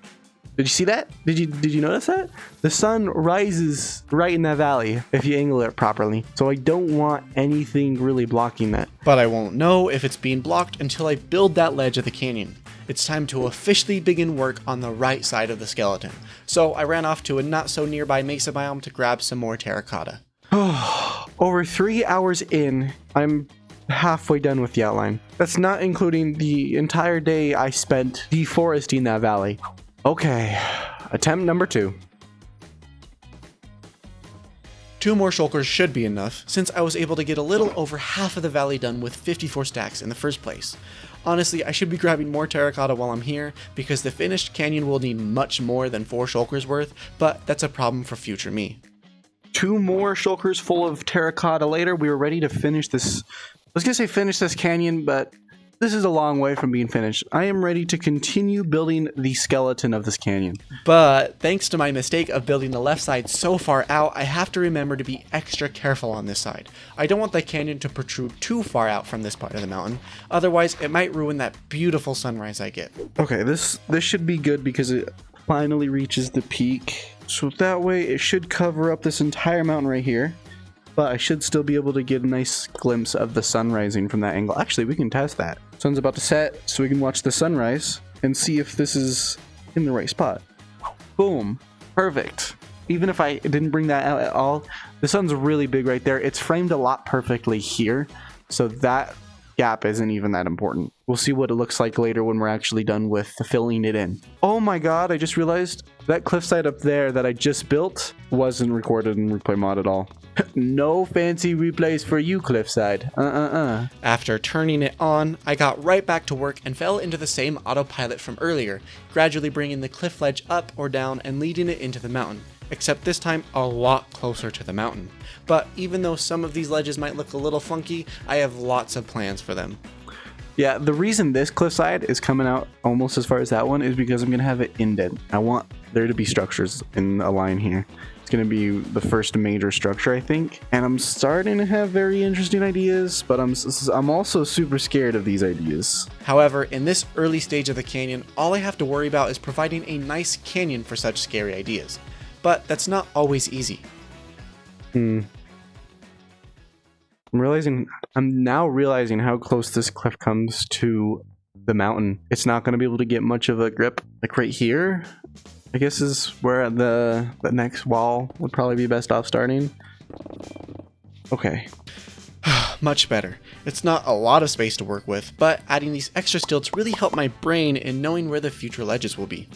Did you see that? Did you notice that? The sun rises right in that valley if you angle it properly. So I don't want anything really blocking that. But I won't know if it's being blocked until I build that ledge of the canyon. It's time to officially begin work on the right side of the skeleton. So I ran off to a not so nearby mesa biome to grab some more terracotta. Over 3 hours in, I'm halfway done with the outline. That's not including the entire day I spent deforesting that valley. Okay, attempt number 2. 2 more shulkers should be enough, since I was able to get a little over half of the valley done with 54 stacks in the first place. Honestly, I should be grabbing more terracotta while I'm here, because the finished canyon will need much more than 4 shulkers worth, but that's a problem for future me. 2 more shulkers full of terracotta later, we were ready to finish this. I was gonna say finish this canyon, but this is a long way from being finished. I am ready to continue building the skeleton of this canyon. But thanks to my mistake of building the left side so far out, I have to remember to be extra careful on this side. I don't want the canyon to protrude too far out from this part of the mountain, otherwise it might ruin that beautiful sunrise I get. Okay, this should be good because it finally reaches the peak. So that way it should cover up this entire mountain right here. But I should still be able to get a nice glimpse of the sun rising from that angle. Actually, we can test that. Sun's about to set, so we can watch the sunrise and see if this is in the right spot. Boom. Perfect. Even if I didn't bring that out at all, the sun's really big right there. It's framed a lot perfectly here, so that gap isn't even that important. We'll see what it looks like later when we're actually done with filling it in. Oh my god, I just realized that cliffside up there that I just built wasn't recorded in replay mod at all. No fancy replays for you, cliffside. After turning it on, I got right back to work and fell into the same autopilot from earlier, gradually bringing the cliff ledge up or down and leading it into the mountain, except this time a lot closer to the mountain. But even though some of these ledges might look a little funky, I have lots of plans for them. Yeah, the reason this cliffside is coming out almost as far as that one is because I'm going to have it indent. I want there to be structures in a line here. It's going to be the first major structure, I think. And I'm starting to have very interesting ideas, but I'm also super scared of these ideas. However, in this early stage of the canyon, all I have to worry about is providing a nice canyon for such scary ideas. but that's not always easy. I'm now realizing how close this cliff comes to the mountain. It's not going to be able to get much of a grip. Like right here, I guess is where the next wall would probably be best off starting. Okay. Much better. It's not a lot of space to work with, but adding these extra stilts really helped my brain in knowing where the future ledges will be.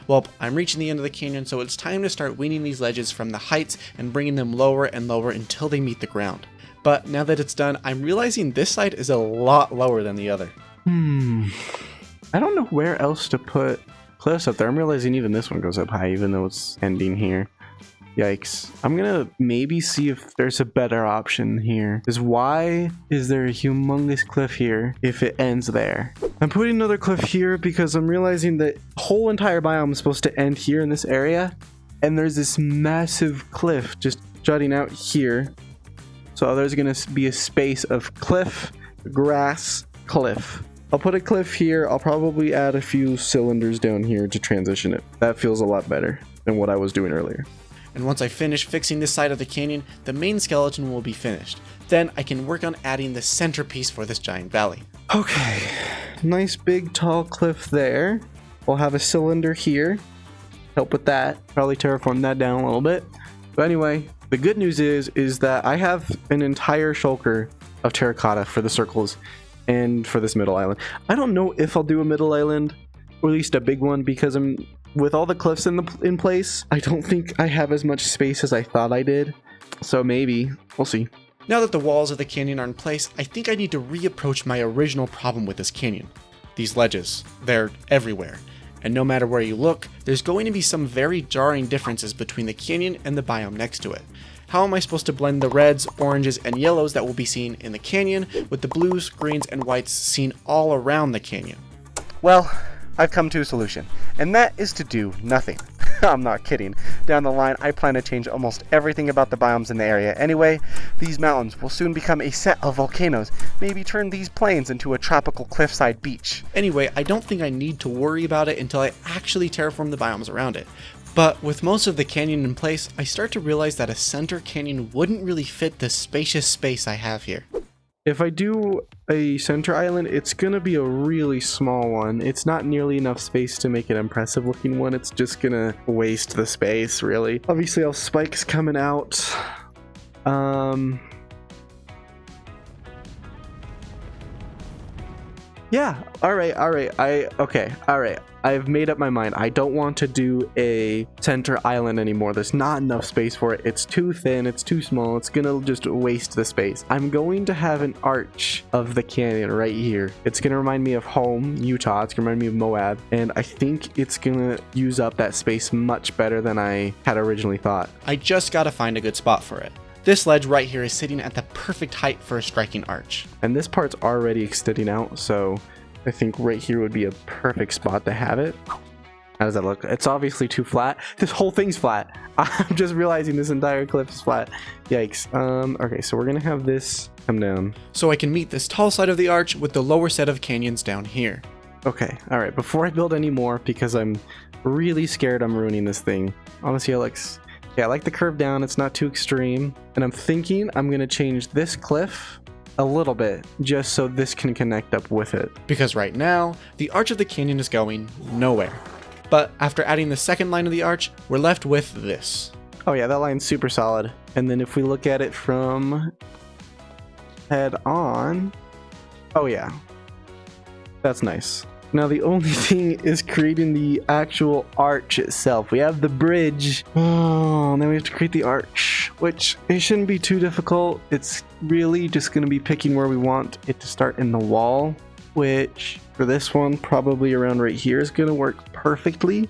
Well, I'm reaching the end of the canyon, so it's time to start weaning these ledges from the heights and bringing them lower and lower until they meet the ground. But now that it's done, I'm realizing this side is a lot lower than the other. I don't know where else to put cliffs up there. I'm realizing even this one goes up high, even though it's ending here. Yikes. I'm gonna maybe see if there's a better option here. Because why is there a humongous cliff here if it ends there? I'm putting another cliff here because I'm realizing that the whole entire biome is supposed to end here in this area. And there's this massive cliff just jutting out here. So there's gonna be a space of cliff, grass, cliff. I'll put a cliff here. I'll probably add a few cylinders down here to transition it. That feels a lot better than what I was doing earlier. And once I finish fixing this side of the canyon, the main skeleton will be finished. Then I can work on adding the centerpiece for this giant valley. Okay, nice big tall cliff there. We'll have a cylinder here. Help with that. Probably terraform that down a little bit. But anyway, the good news is that I have an entire shulker of terracotta for the circles and for this middle island. I don't know if I'll do a middle island, or at least a big one, because with all the cliffs in place, I don't think I have as much space as I thought I did. So maybe. We'll see. Now that the walls of the canyon are in place, I think I need to reapproach my original problem with this canyon. These ledges. They're everywhere. And no matter where you look, there's going to be some very jarring differences between the canyon and the biome next to it. How am I supposed to blend the reds, oranges, and yellows that will be seen in the canyon with the blues, greens, and whites seen all around the canyon? Well, I've come to a solution, and that is to do nothing. I'm not kidding. Down the line, I plan to change almost everything about the biomes in the area. Anyway, these mountains will soon become a set of volcanoes, maybe turn these plains into a tropical cliffside beach. Anyway, I don't think I need to worry about it until I actually terraform the biomes around it. But with most of the canyon in place, I start to realize that a center canyon wouldn't really fit the spacious space I have here. If I do a center island, it's going to be a really small one. It's not nearly enough space to make an impressive looking one. It's just going to waste the space, really. Obviously, I'll have spikes coming out. Yeah, all right. I've made up my mind. I don't want to do a center island anymore. There's not enough space for it. It's too thin, it's too small. It's gonna just waste the space. I'm going to have an arch of the canyon right here. It's gonna remind me of home, Utah. It's gonna remind me of Moab. And I think it's gonna use up that space much better than I had originally thought. I just gotta find a good spot for it. This ledge right here is sitting at the perfect height for a striking arch. And this part's already extending out, so I think right here would be a perfect spot to have it. How does that look? It's obviously too flat. This whole thing's flat. I'm just realizing this entire cliff is flat. Yikes. Okay, so we're gonna have this come down. So I can meet this tall side of the arch with the lower set of canyons down here. Okay, alright, before I build any more, because I'm really scared I'm ruining this thing. I wanna see how it looks. Yeah, I like the curve down, it's not too extreme. And I'm thinking I'm gonna change this cliff a little bit, just so this can connect up with it. Because right now, the arch of the canyon is going nowhere. But after adding the second line of the arch, we're left with this. Oh yeah, that line's super solid. And then if we look at it from head on, oh yeah, that's nice. Now the only thing is creating the actual arch itself. We have the bridge. Oh, and then we have to create the arch, which it shouldn't be too difficult. It's really just going to be picking where we want it to start in the wall, which for this one, probably around right here is going to work perfectly.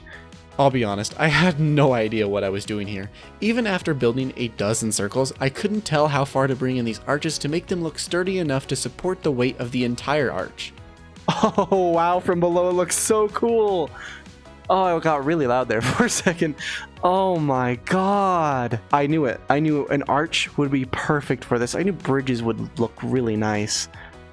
I'll be honest, I had no idea what I was doing here. Even after building a dozen circles, I couldn't tell how far to bring in these arches to make them look sturdy enough to support the weight of the entire arch. Oh, wow, from below it looks so cool. Oh, it got really loud there for a second. Oh my god. I knew it. I knew an arch would be perfect for this. I knew bridges would look really nice.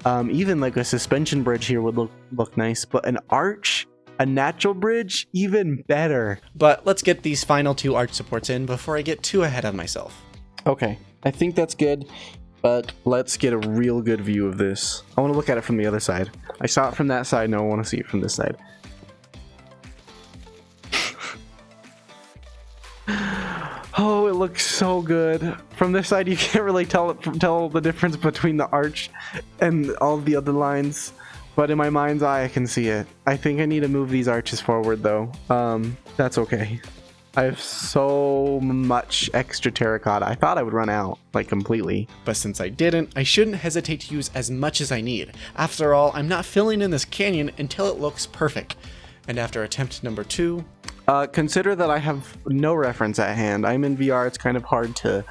Even like a suspension bridge here would look nice, but an arch A natural bridge? Even better. But let's get these final 2 arch supports in before I get too ahead of myself. Okay, I think that's good, but let's get a real good view of this. I want to look at it from the other side. I saw it from that side, now I want to see it from this side. Oh, it looks so good. From this side, you can't really tell the difference between the arch and all the other lines. But in my mind's eye, I can see it. I think I need to move these arches forward, though. That's okay. I have so much extra terracotta. I thought I would run out, like, completely. But since I didn't, I shouldn't hesitate to use as much as I need. After all, I'm not filling in this canyon until it looks perfect. And after attempt number 2... consider that I have no reference at hand. I'm in VR, it's kind of hard to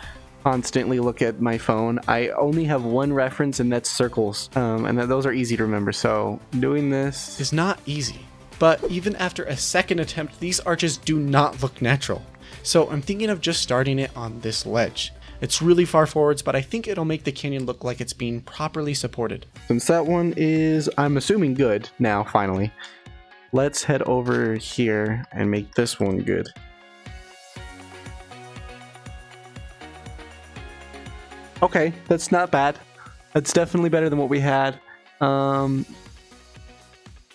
constantly look at my phone. I only have one reference, and that's circles, and those are easy to remember, so doing this is not easy. But even after a second attempt, these arches do not look natural. So I'm thinking of just starting it on this ledge. It's really far forwards, but I think it'll make the canyon look like it's being properly supported. Since that one is, I'm assuming, good now, finally, let's head over here and make this one good. Okay, that's not bad. That's definitely better than what we had.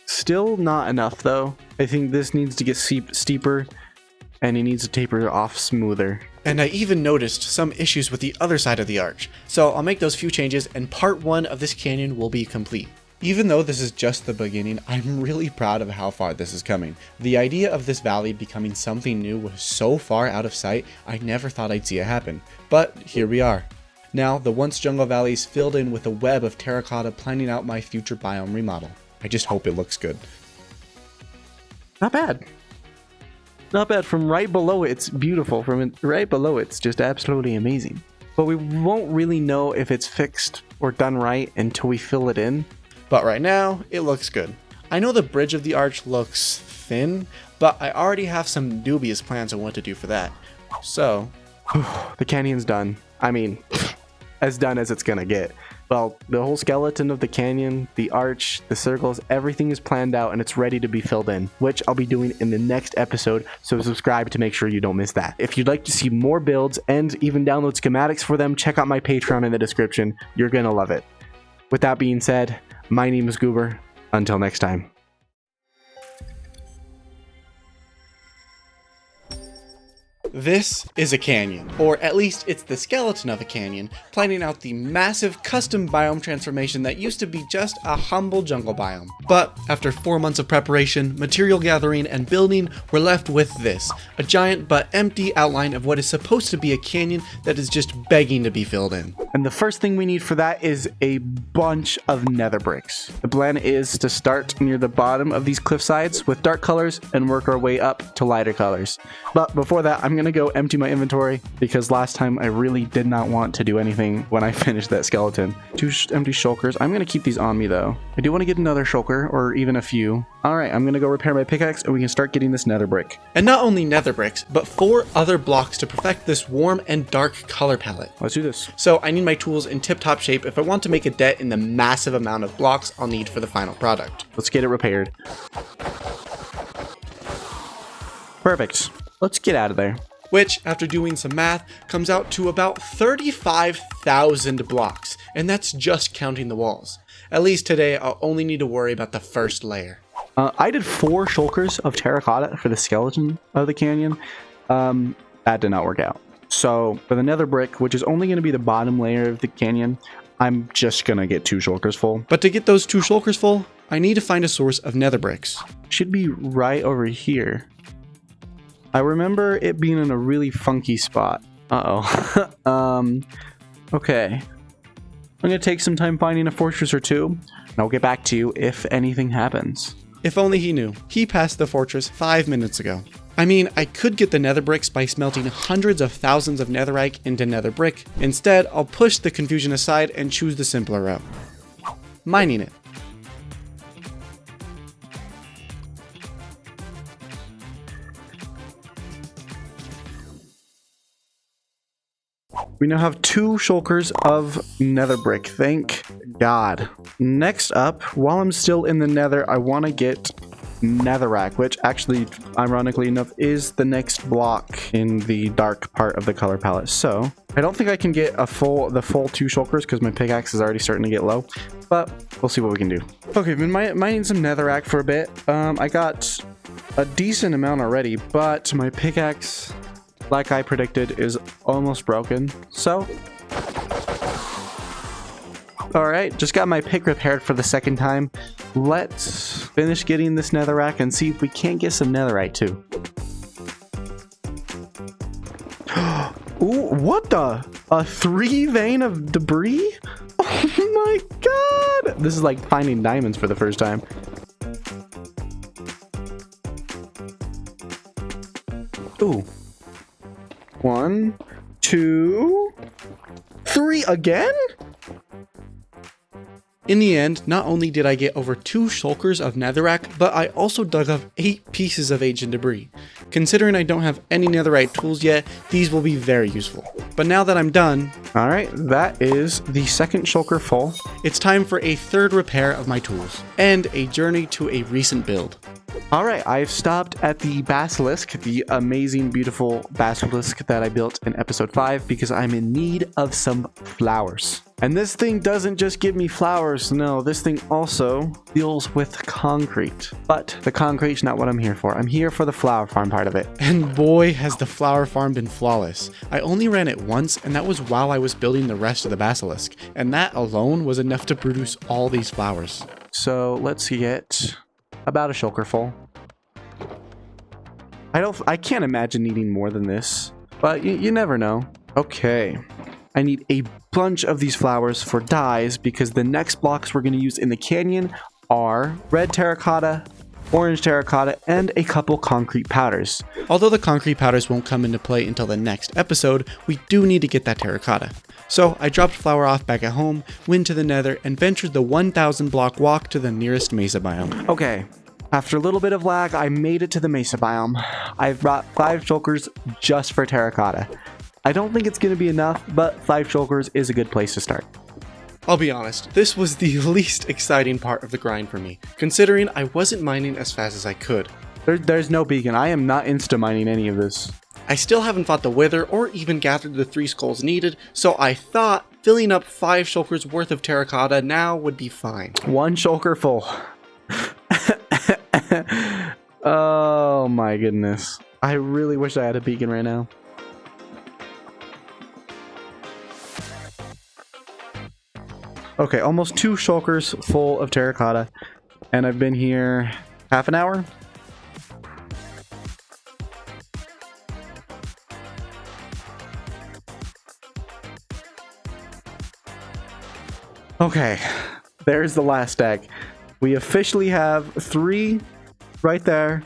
Still not enough, though. I think this needs to get steeper, and it needs to taper off smoother. And I even noticed some issues with the other side of the arch. So I'll make those few changes, and part 1 of this canyon will be complete. Even though this is just the beginning, I'm really proud of how far this is coming. The idea of this valley becoming something new was so far out of sight, I never thought I'd see it happen. But here we are. Now, the once jungle valley is filled in with a web of terracotta, planning out my future biome remodel. I just hope it looks good. Not bad. Not bad. From right below it, it's beautiful. From right below it, it's just absolutely amazing. But we won't really know if it's fixed or done right until we fill it in. But right now, it looks good. I know the bridge of the arch looks thin, but I already have some dubious plans on what to do for that. So... the canyon's done. I mean, as done as it's gonna get. Well, the whole skeleton of the canyon, the arch, the circles, everything is planned out and it's ready to be filled in, which I'll be doing in the next episode, so subscribe to make sure you don't miss that. If you'd like to see more builds and even download schematics for them, check out my Patreon in the description. You're gonna love it. With that being said, my name is Goober. Until next time. This is a canyon, or at least it's the skeleton of a canyon, planning out the massive custom biome transformation that used to be just a humble jungle biome. But after 4 months of preparation, material gathering, and building, we're left with this, a giant but empty outline of what is supposed to be a canyon that is just begging to be filled in. And the first thing we need for that is a bunch of nether bricks. The plan is to start near the bottom of these cliff sides with dark colors and work our way up to lighter colors. But before that, I'm gonna go empty my inventory because last time I really did not want to do anything when I finished that skeleton. 2 empty shulkers. I'm gonna keep these on me though. I do want to get another shulker or even a few. Alright, I'm gonna go repair my pickaxe and we can start getting this nether brick. And not only nether bricks, but 4 other blocks to perfect this warm and dark color palette. Let's do this. So I need my tools in tip-top shape if I want to make a dent in the massive amount of blocks I'll need for the final product. Let's get it repaired. Perfect. Let's get out of there. Which, after doing some math, comes out to about 35,000 blocks, and that's just counting the walls. At least today, I'll only need to worry about the first layer. I did 4 shulkers of terracotta for the skeleton of the canyon. That did not work out. So for the nether brick, which is only going to be the bottom layer of the canyon, I'm just going to get 2 shulkers full. But to get those 2 shulkers full, I need to find a source of nether bricks. Should be right over here. I remember it being in a really funky spot. Uh-oh. Okay. I'm going to take some time finding a fortress or 2, and I'll get back to you if anything happens. If only he knew. He passed the fortress 5 minutes ago. I mean, I could get the nether bricks by smelting hundreds of thousands of netherite into nether brick. Instead, I'll push the confusion aside and choose the simpler route. Mining it. We now have 2 shulkers of nether brick, thank God. Next up, while I'm still in the nether, I want to get netherrack, which actually, ironically enough, is the next block in the dark part of the color palette. So I don't think I can get the full 2 shulkers because my pickaxe is already starting to get low, but we'll see what we can do. Okay, I've been mining some netherrack for a bit. I got a decent amount already, but my pickaxe, like I predicted, is almost broken. So alright, just got my pick repaired for the second time. Let's finish getting this netherrack and see if we can't get some netherite too. Ooh, what the? A 3 vein of debris? Oh my god! This is like finding diamonds for the first time. Ooh. 1, 2, 3 again? In the end, not only did I get over 2 shulkers of netherrack, but I also dug up 8 pieces of ancient debris. Considering I don't have any netherite tools yet, these will be very useful. But now that I'm done, alright, that is the second shulker full. It's time for a third repair of my tools, and a journey to a recent build. Alright, I've stopped at the basilisk, the amazing, beautiful basilisk that I built in episode 5 because I'm in need of some flowers. And this thing doesn't just give me flowers, no, this thing also deals with concrete. But the concrete's not what I'm here for. I'm here for the flower farm part of it. And boy, has the flower farm been flawless. I only ran it once, and that was while I was building the rest of the basilisk. And that alone was enough to produce all these flowers. So let's get about a shulker full. I can't imagine needing more than this, but you never know. Okay, I need a bunch of these flowers for dyes because the next blocks we're going to use in the canyon are red terracotta, orange terracotta, and a couple concrete powders. Although the concrete powders won't come into play until the next episode, we do need to get that terracotta. So I dropped flour off back at home, went to the nether, and ventured the 1,000 block walk to the nearest mesa biome. Okay, after a little bit of lag, I made it to the mesa biome. I've brought 5 shulkers just for terracotta. I don't think it's going to be enough, but 5 shulkers is a good place to start. I'll be honest, this was the least exciting part of the grind for me, considering I wasn't mining as fast as I could. There's no beacon. I am not insta-mining any of this. I still haven't fought the wither or even gathered the 3 skulls needed, so I thought filling up 5 shulkers worth of terracotta now would be fine. 1 shulker full. Oh my goodness. I really wish I had a beacon right now. Okay, almost 2 shulkers full of terracotta, and I've been here half an hour. Okay, there's the last stack. We officially have 3 right there,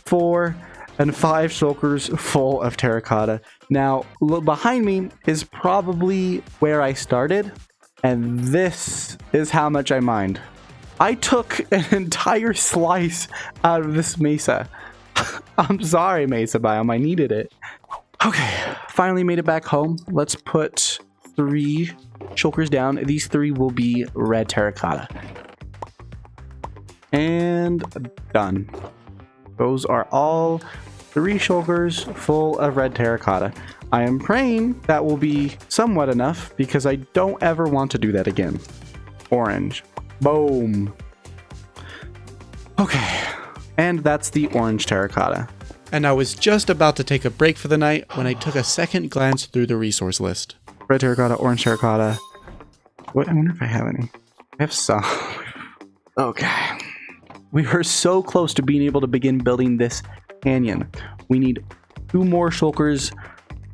4 and 5 shulkers full of terracotta. Now, behind me is probably where I started, and this is how much I mined. I took an entire slice out of this mesa. I'm sorry, mesa biome, I needed it. Okay, finally made it back home. Let's put 3 shulkers down. These 3 will be red terracotta. And done. Those are all 3 shulkers full of red terracotta. I am praying that will be somewhat enough because I don't ever want to do that again. Orange. Boom. Okay. And that's the orange terracotta. And I was just about to take a break for the night when I took a second glance through the resource list. Red terracotta, orange terracotta. What? I wonder if I have any. I have some. Okay. We were so close to being able to begin building this canyon. We need 2 more shulkers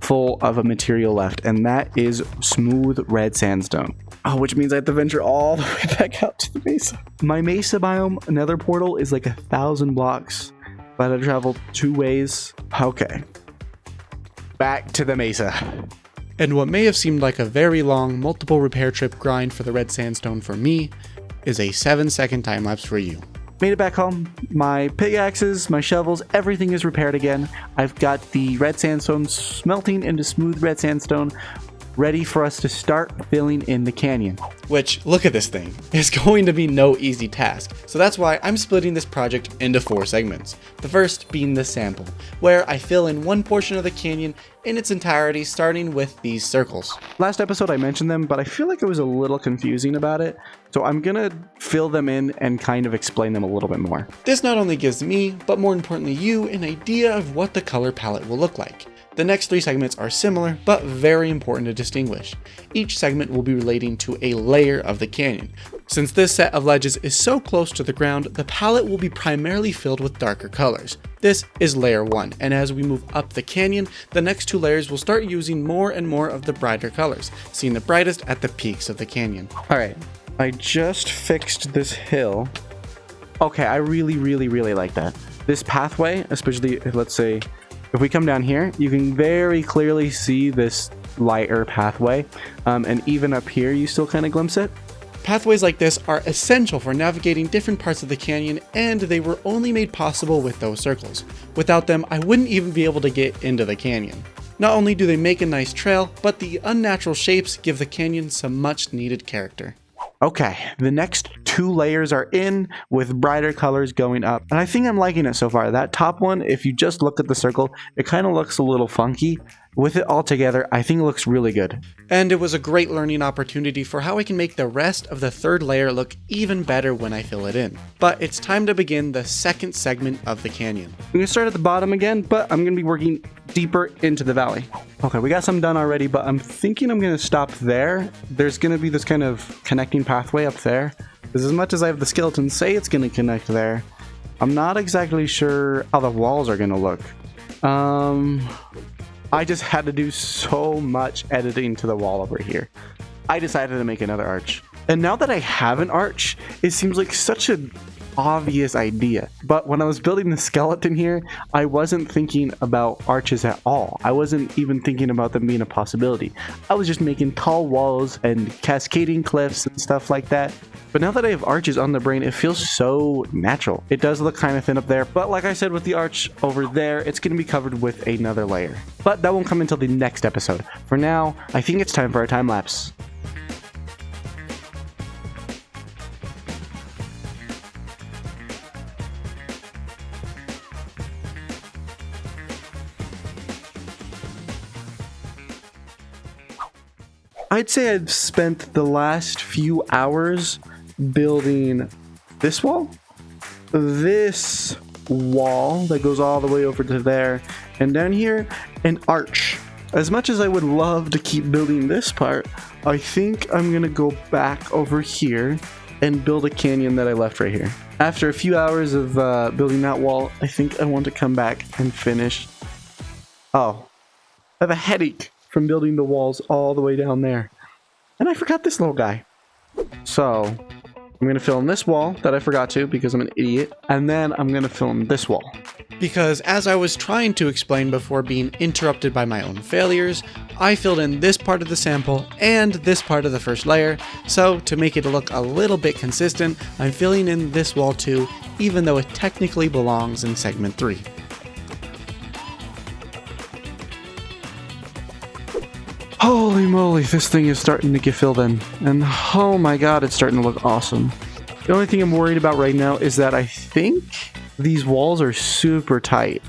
full of a material left, and that is smooth red sandstone. Oh, which means I have to venture all the way back out to the mesa. My mesa biome nether portal is like 1,000 blocks, but I traveled 2 ways. Okay. Back to the mesa. And what may have seemed like a very long, multiple repair trip grind for the red sandstone for me, is a 7-second time lapse for you. Made it back home. My pickaxes, my shovels, everything is repaired again. I've got the red sandstone smelting into smooth red sandstone. ready for us to start filling in the canyon. Which, look at this thing, is going to be no easy task. So that's why I'm splitting this project into 4 segments. The first being the sample, where I fill in one portion of the canyon in its entirety, starting with these circles. Last episode I mentioned them, but I feel like it was a little confusing about it, so I'm gonna fill them in and kind of explain them a little bit more. This not only gives me, but more importantly you, an idea of what the color palette will look like. The next 3 segments are similar, but very important to distinguish. Each segment will be relating to a layer of the canyon. Since this set of ledges is so close to the ground, the palette will be primarily filled with darker colors. This is layer 1, and as we move up the canyon, the next 2 layers will start using more and more of the brighter colors, seen the brightest at the peaks of the canyon. Alright, I just fixed this hill. Okay, I really like that. This pathway, especially, let's say, if we come down here, you can very clearly see this lighter pathway, and even up here you still kind of glimpse it. Pathways like this are essential for navigating different parts of the canyon, and they were only made possible with those circles. Without them, I wouldn't even be able to get into the canyon. Not only do they make a nice trail, but the unnatural shapes give the canyon some much needed character. Okay, the next 2 layers are in with brighter colors going up, and I think I'm liking it so far. That top one, if you just look at the circle, it kind of looks a little funky. With it all together, I think it looks really good. And it was a great learning opportunity for how I can make the rest of the 3rd layer look even better when I fill it in. But it's time to begin the second segment of the canyon. I'm going to start at the bottom again, but I'm going to be working deeper into the valley. Okay, we got some done already, but I'm thinking I'm going to stop there. There's going to be this kind of connecting pathway up there. Because as much as I have the skeletons say it's going to connect there, I'm not exactly sure how the walls are going to look. I just had to do so much editing to the wall over here. I decided to make another arch. And now that I have an arch, it seems like such an obvious idea. But when I was building the skeleton here, I wasn't thinking about arches at all. I wasn't even thinking about them being a possibility. I was just making tall walls and cascading cliffs and stuff like that. But now that I have arches on the brain, it feels so natural. It does look kind of thin up there, but like I said with the arch over there, it's going to be covered with another layer. But that won't come until the next episode. For now, I think it's time for our time lapse. I'd say I've spent the last few hours building this wall, this wall that goes all the way over to there, and down here, an arch. As much as I would love to keep building this part, I think I'm gonna go back over here and build a canyon that I left right here. After a few hours of building that wall, I think I want to come back and finish. Oh, I have a headache from building the walls all the way down there. And I forgot this little guy. So, I'm going to fill in this wall that I forgot to because I'm an idiot. And then I'm going to fill in this wall. Because as I was trying to explain before being interrupted by my own failures, I filled in this part of the sample and this part of the first layer. So to make it look a little bit consistent, I'm filling in this wall too, even though it technically belongs in segment 3. Holy moly, this thing is starting to get filled in. And oh my god, it's starting to look awesome. The only thing I'm worried about right now is that I think these walls are super tight.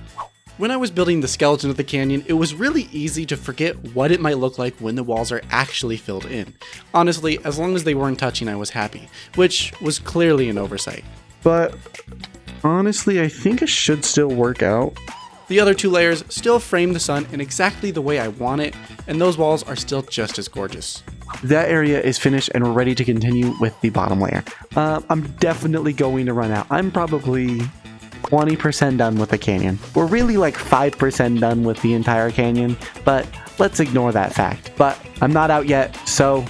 When I was building the skeleton of the canyon, it was really easy to forget what it might look like when the walls are actually filled in. Honestly, as long as they weren't touching, I was happy, which was clearly an oversight. But honestly, I think it should still work out. The other 2 layers still frame the sun in exactly the way I want it, and those walls are still just as gorgeous. That area is finished and we're ready to continue with the bottom layer. I'm definitely going to run out. I'm probably 20% done with the canyon. We're really like 5% done with the entire canyon, but let's ignore that fact. But I'm not out yet, so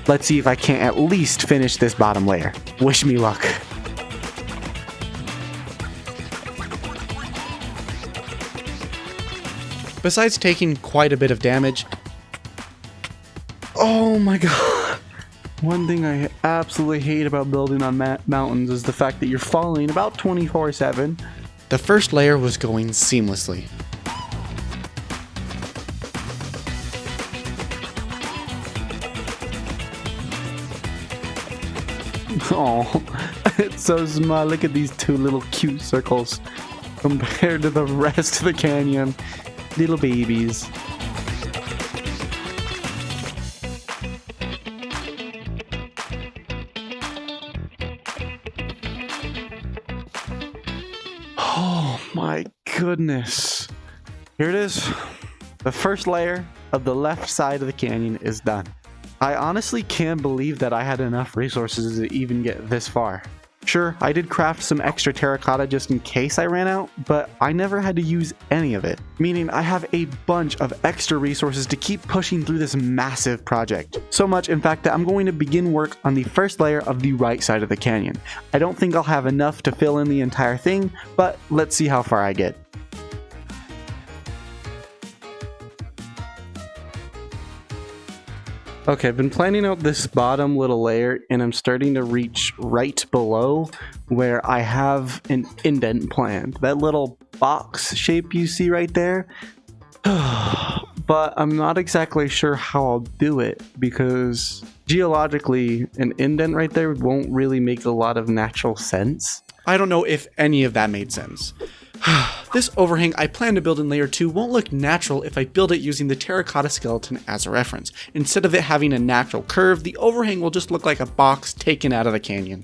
let's see if I can't at least finish this bottom layer. Wish me luck. Besides taking quite a bit of damage, oh my god. One thing I absolutely hate about building on mountains is the fact that you're falling about 24/7. the first layer was going seamlessly. Oh, it's so small. Look at these two little cute circles compared to the rest of the canyon. Little babies. Oh my goodness. Here it is. The first layer of the left side of the canyon is done. I honestly can't believe that I had enough resources to even get this far. Sure, I did craft some extra terracotta just in case I ran out, but I never had to use any of it, meaning I have a bunch of extra resources to keep pushing through this massive project. So much, in fact, that I'm going to begin work on the first layer of the right side of the canyon. I don't think I'll have enough to fill in the entire thing, but let's see how far I get. Okay, I've been planning out this bottom little layer and I'm starting to reach right below where I have an indent planned. That little box shape you see right there. But I'm not exactly sure how I'll do it because geologically an indent right there won't really make a lot of natural sense. I don't know if any of that made sense. This overhang I plan to build in layer 2 won't look natural if I build it using the terracotta skeleton as a reference. Instead of it having a natural curve, the overhang will just look like a box taken out of the canyon.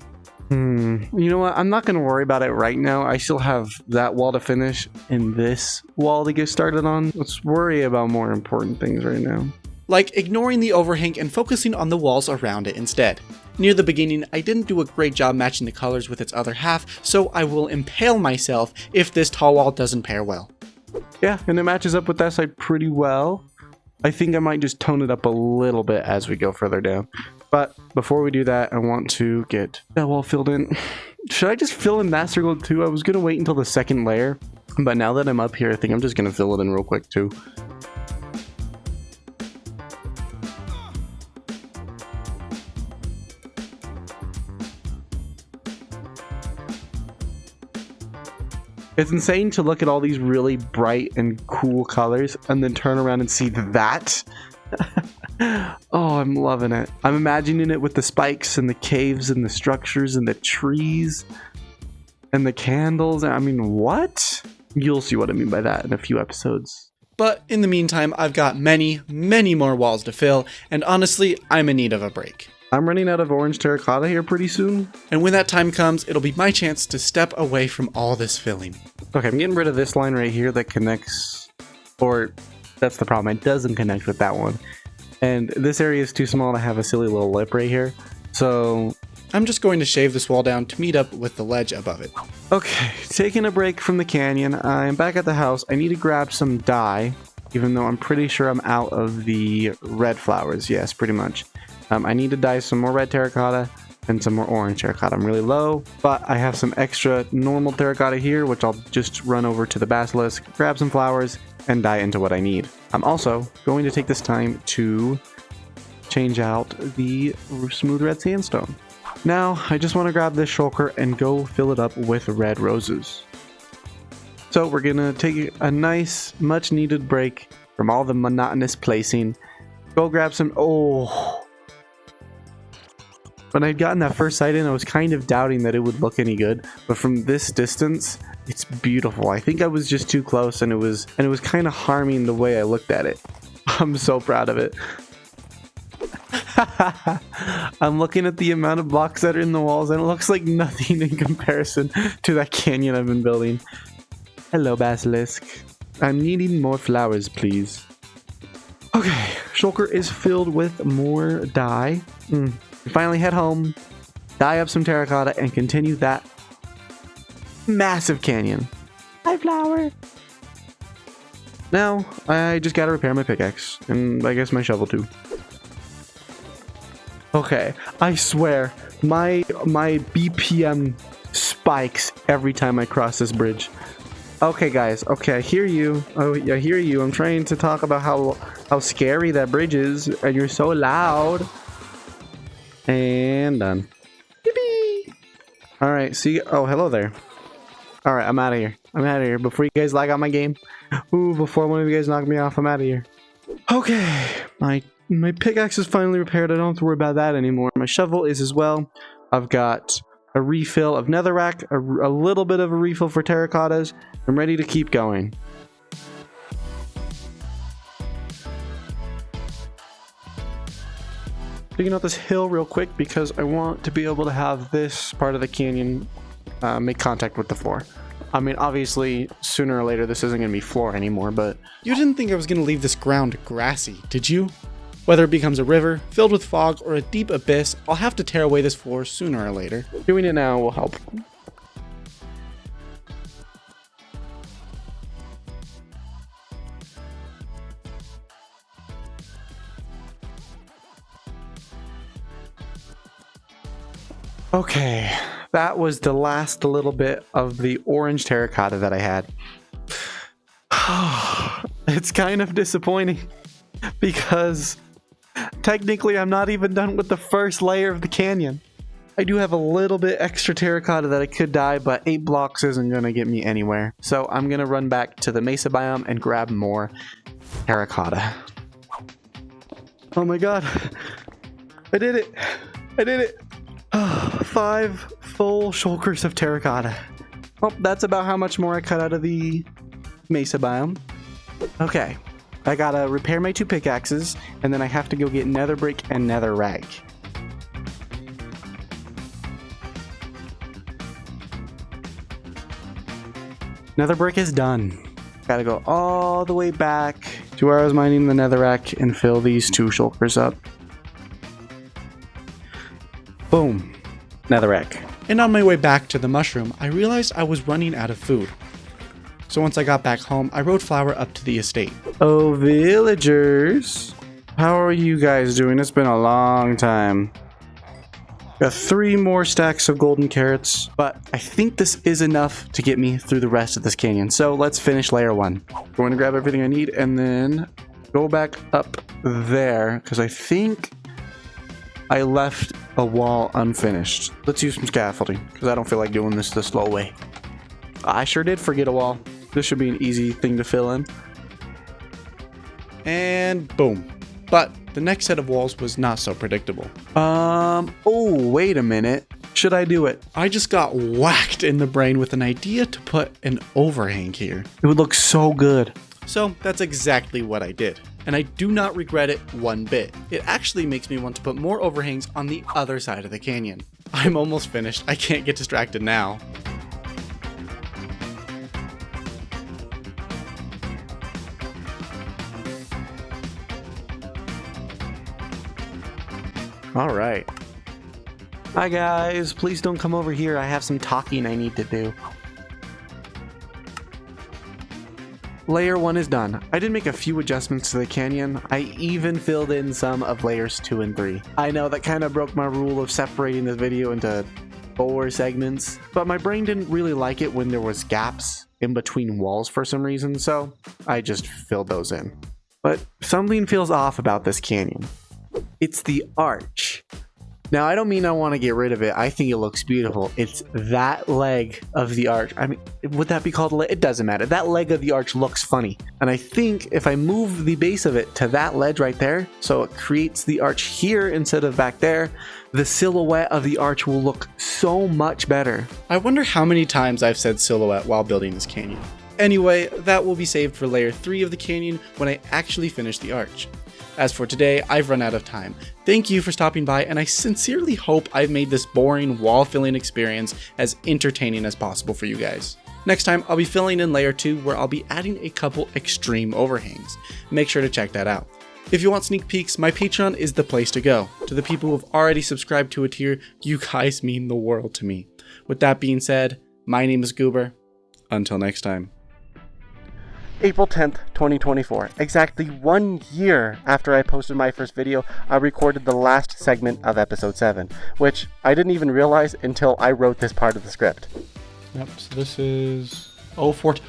You know what? I'm not going to worry about it right now. I still have that wall to finish and this wall to get started on. Let's worry about more important things right now. Like ignoring the overhang and focusing on the walls around it instead. Near the beginning, I didn't do a great job matching the colors with its other half, so I will impale myself if this tall wall doesn't pair well. Yeah, and it matches up with that side pretty well. I think I might just tone it up a little bit as we go further down. But before we do that, I want to get that wall filled in. Should I just fill in that circle too? I was going to wait until the second layer, but now that I'm up here, I think I'm just going to fill it in real quick too. It's insane to look at all these really bright and cool colors and then turn around and see that. Oh, I'm loving it. I'm imagining it with the spikes and the caves and the structures and the trees and the candles. I mean, what? You'll see what I mean by that in a few episodes. But in the meantime, I've got many, many more walls to fill, and honestly, I'm in need of a break. I'm running out of orange terracotta here pretty soon. And when that time comes, it'll be my chance to step away from all this filling. Okay, I'm getting rid of this line right here that connects, or that's the problem, it doesn't connect with that one. And this area is too small to have a silly little lip right here. So I'm just going to shave this wall down to meet up with the ledge above it. Okay, taking a break from the canyon, I'm back at the house. I need to grab some dye, even though I'm pretty sure I'm out of the red flowers. Yes, pretty much. I need to dye some more red terracotta and some more orange terracotta. I'm really low, but I have some extra normal terracotta here, which I'll just run over to the basilisk, grab some flowers, and dye into what I need. I'm also going to take this time to change out the smooth red sandstone. Now, I just want to grab this shulker and go fill it up with red roses. So we're going to take a nice, much needed break from all the monotonous placing. Go grab some... Oh... When I'd gotten that first sight in, I was kind of doubting that it would look any good, but from this distance, it's beautiful. I think I was just too close, and it was kind of harming the way I looked at it. I'm so proud of it. I'm looking at the amount of blocks that are in the walls, and it looks like nothing in comparison to that canyon I've been building. Hello, basilisk. I'm needing more flowers, please. Okay, shulker is filled with more dye. Finally head home, dye up some terracotta, and continue that massive canyon. Hi, flower. Now, I just gotta repair my pickaxe, and I guess my shovel too. Okay, I swear, my BPM spikes every time I cross this bridge. Okay, guys, okay, I hear you. Oh, I hear you. I'm trying to talk about how scary that bridge is, and you're so loud. And done. Yippee! Alright, see you. Oh, hello there. Alright, I'm out of here. I'm out of here. Before you guys lag out my game. Ooh, before one of you guys knock me off, I'm out of here. Okay. My pickaxe is finally repaired. I don't have to worry about that anymore. My shovel is as well. I've got a refill of netherrack, a little bit of a refill for terracottas. I'm ready to keep going. Digging up this hill real quick because I want to be able to have this part of the canyon make contact with the floor. I mean, obviously, sooner or later this isn't going to be floor anymore, but... You didn't think I was going to leave this ground grassy, did you? Whether it becomes a river, filled with fog, or a deep abyss, I'll have to tear away this floor sooner or later. Doing it now will help. Okay, that was the last little bit of the orange terracotta that I had. It's kind of disappointing because technically I'm not even done with the first layer of the canyon. I do have a little bit extra terracotta that I could dye, but 8 blocks isn't going to get me anywhere. So I'm going to run back to the mesa biome and grab more terracotta. Oh my god. I did it. I did it. 5 full shulkers of terracotta. Well, that's about how much more I cut out of the mesa biome. Okay, I gotta repair my 2 pickaxes, and then I have to go get nether brick and nether rag. Nether brick is done. Gotta go all the way back to where I was mining the netherrack and fill these 2 shulkers up. Boom. Netherrack. And on my way back to the mushroom, I realized I was running out of food. So once I got back home, I rode Flower up to the estate. Oh, villagers. How are you guys doing? It's been a long time. Got 3 more stacks of golden carrots, but I think this is enough to get me through the rest of this canyon. So let's finish layer 1. Going to grab everything I need and then go back up there because I think I left a wall unfinished. Let's use some scaffolding because I don't feel like doing this the slow way. I sure did forget a wall. This should be an easy thing to fill in. And boom. But the next set of walls was not so predictable. Oh, wait a minute. Should I do it? I just got whacked in the brain with an idea to put an overhang here. It would look so good. So that's exactly what I did. And I do not regret it one bit. It actually makes me want to put more overhangs on the other side of the canyon. I'm almost finished. I can't get distracted now. All right. Hi guys, please don't come over here. I have some talking I need to do. Layer 1 is done. I did make a few adjustments to the canyon. I even filled in some of layers 2 and 3. I know that kind of broke my rule of separating the video into 4 segments, but my brain didn't really like it when there was gaps in between walls for some reason, so I just filled those in. But something feels off about this canyon. It's the arch. Now, I don't mean I want to get rid of it. I think it looks beautiful. It's that leg of the arch. I mean, would that be called a leg? It doesn't matter. That leg of the arch looks funny. And I think if I move the base of it to that ledge right there, so it creates the arch here instead of back there, the silhouette of the arch will look so much better. I wonder how many times I've said silhouette while building this canyon. Anyway, that will be saved for layer 3 of the canyon when I actually finish the arch. As for today, I've run out of time. Thank you for stopping by, and I sincerely hope I've made this boring wall-filling experience as entertaining as possible for you guys. Next time, I'll be filling in layer 2 where I'll be adding a couple extreme overhangs. Make sure to check that out. If you want sneak peeks, my Patreon is the place to go. To the people who have already subscribed to a tier, you guys mean the world to me. With that being said, my name is Goober. Until next time. April 10th, 2024. Exactly 1 year after I posted my first video, I recorded the last segment of episode 7, which I didn't even realize until I wrote this part of the script. Yep, so this is 014.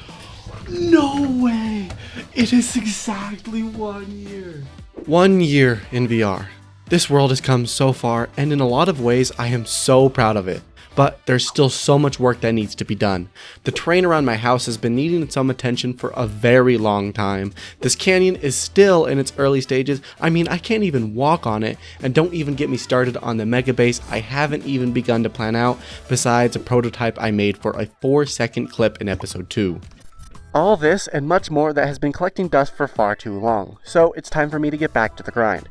No way! It is exactly 1 year. 1 year in VR. This world has come so far, and in a lot of ways, I am so proud of it. but there's still so much work that needs to be done. The terrain around my house has been needing some attention for a very long time. This canyon is still in its early stages. I mean, I can't even walk on it, and don't even get me started on the mega base I haven't even begun to plan out, besides a prototype I made for a 4-second clip in episode 2. All this and much more that has been collecting dust for far too long, so it's time for me to get back to the grind.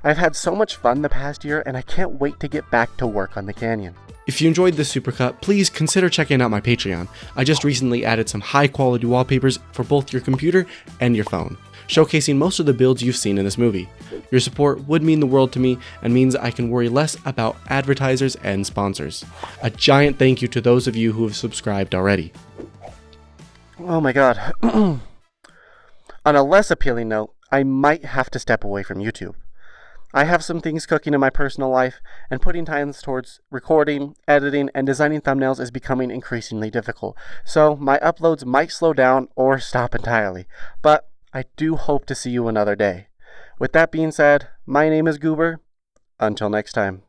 I've had so much fun the past year, and I can't wait to get back to work on the canyon. If you enjoyed this supercut, please consider checking out my Patreon. I just recently added some high quality wallpapers for both your computer and your phone, showcasing most of the builds you've seen in this movie. Your support would mean the world to me and means I can worry less about advertisers and sponsors. A giant thank you to those of you who have subscribed already. Oh my god. On a less appealing note, I might have to step away from YouTube. I have some things cooking in my personal life, and putting time towards recording, editing, and designing thumbnails is becoming increasingly difficult, so my uploads might slow down or stop entirely, but I do hope to see you another day. With that being said, my name is Goober. Until next time.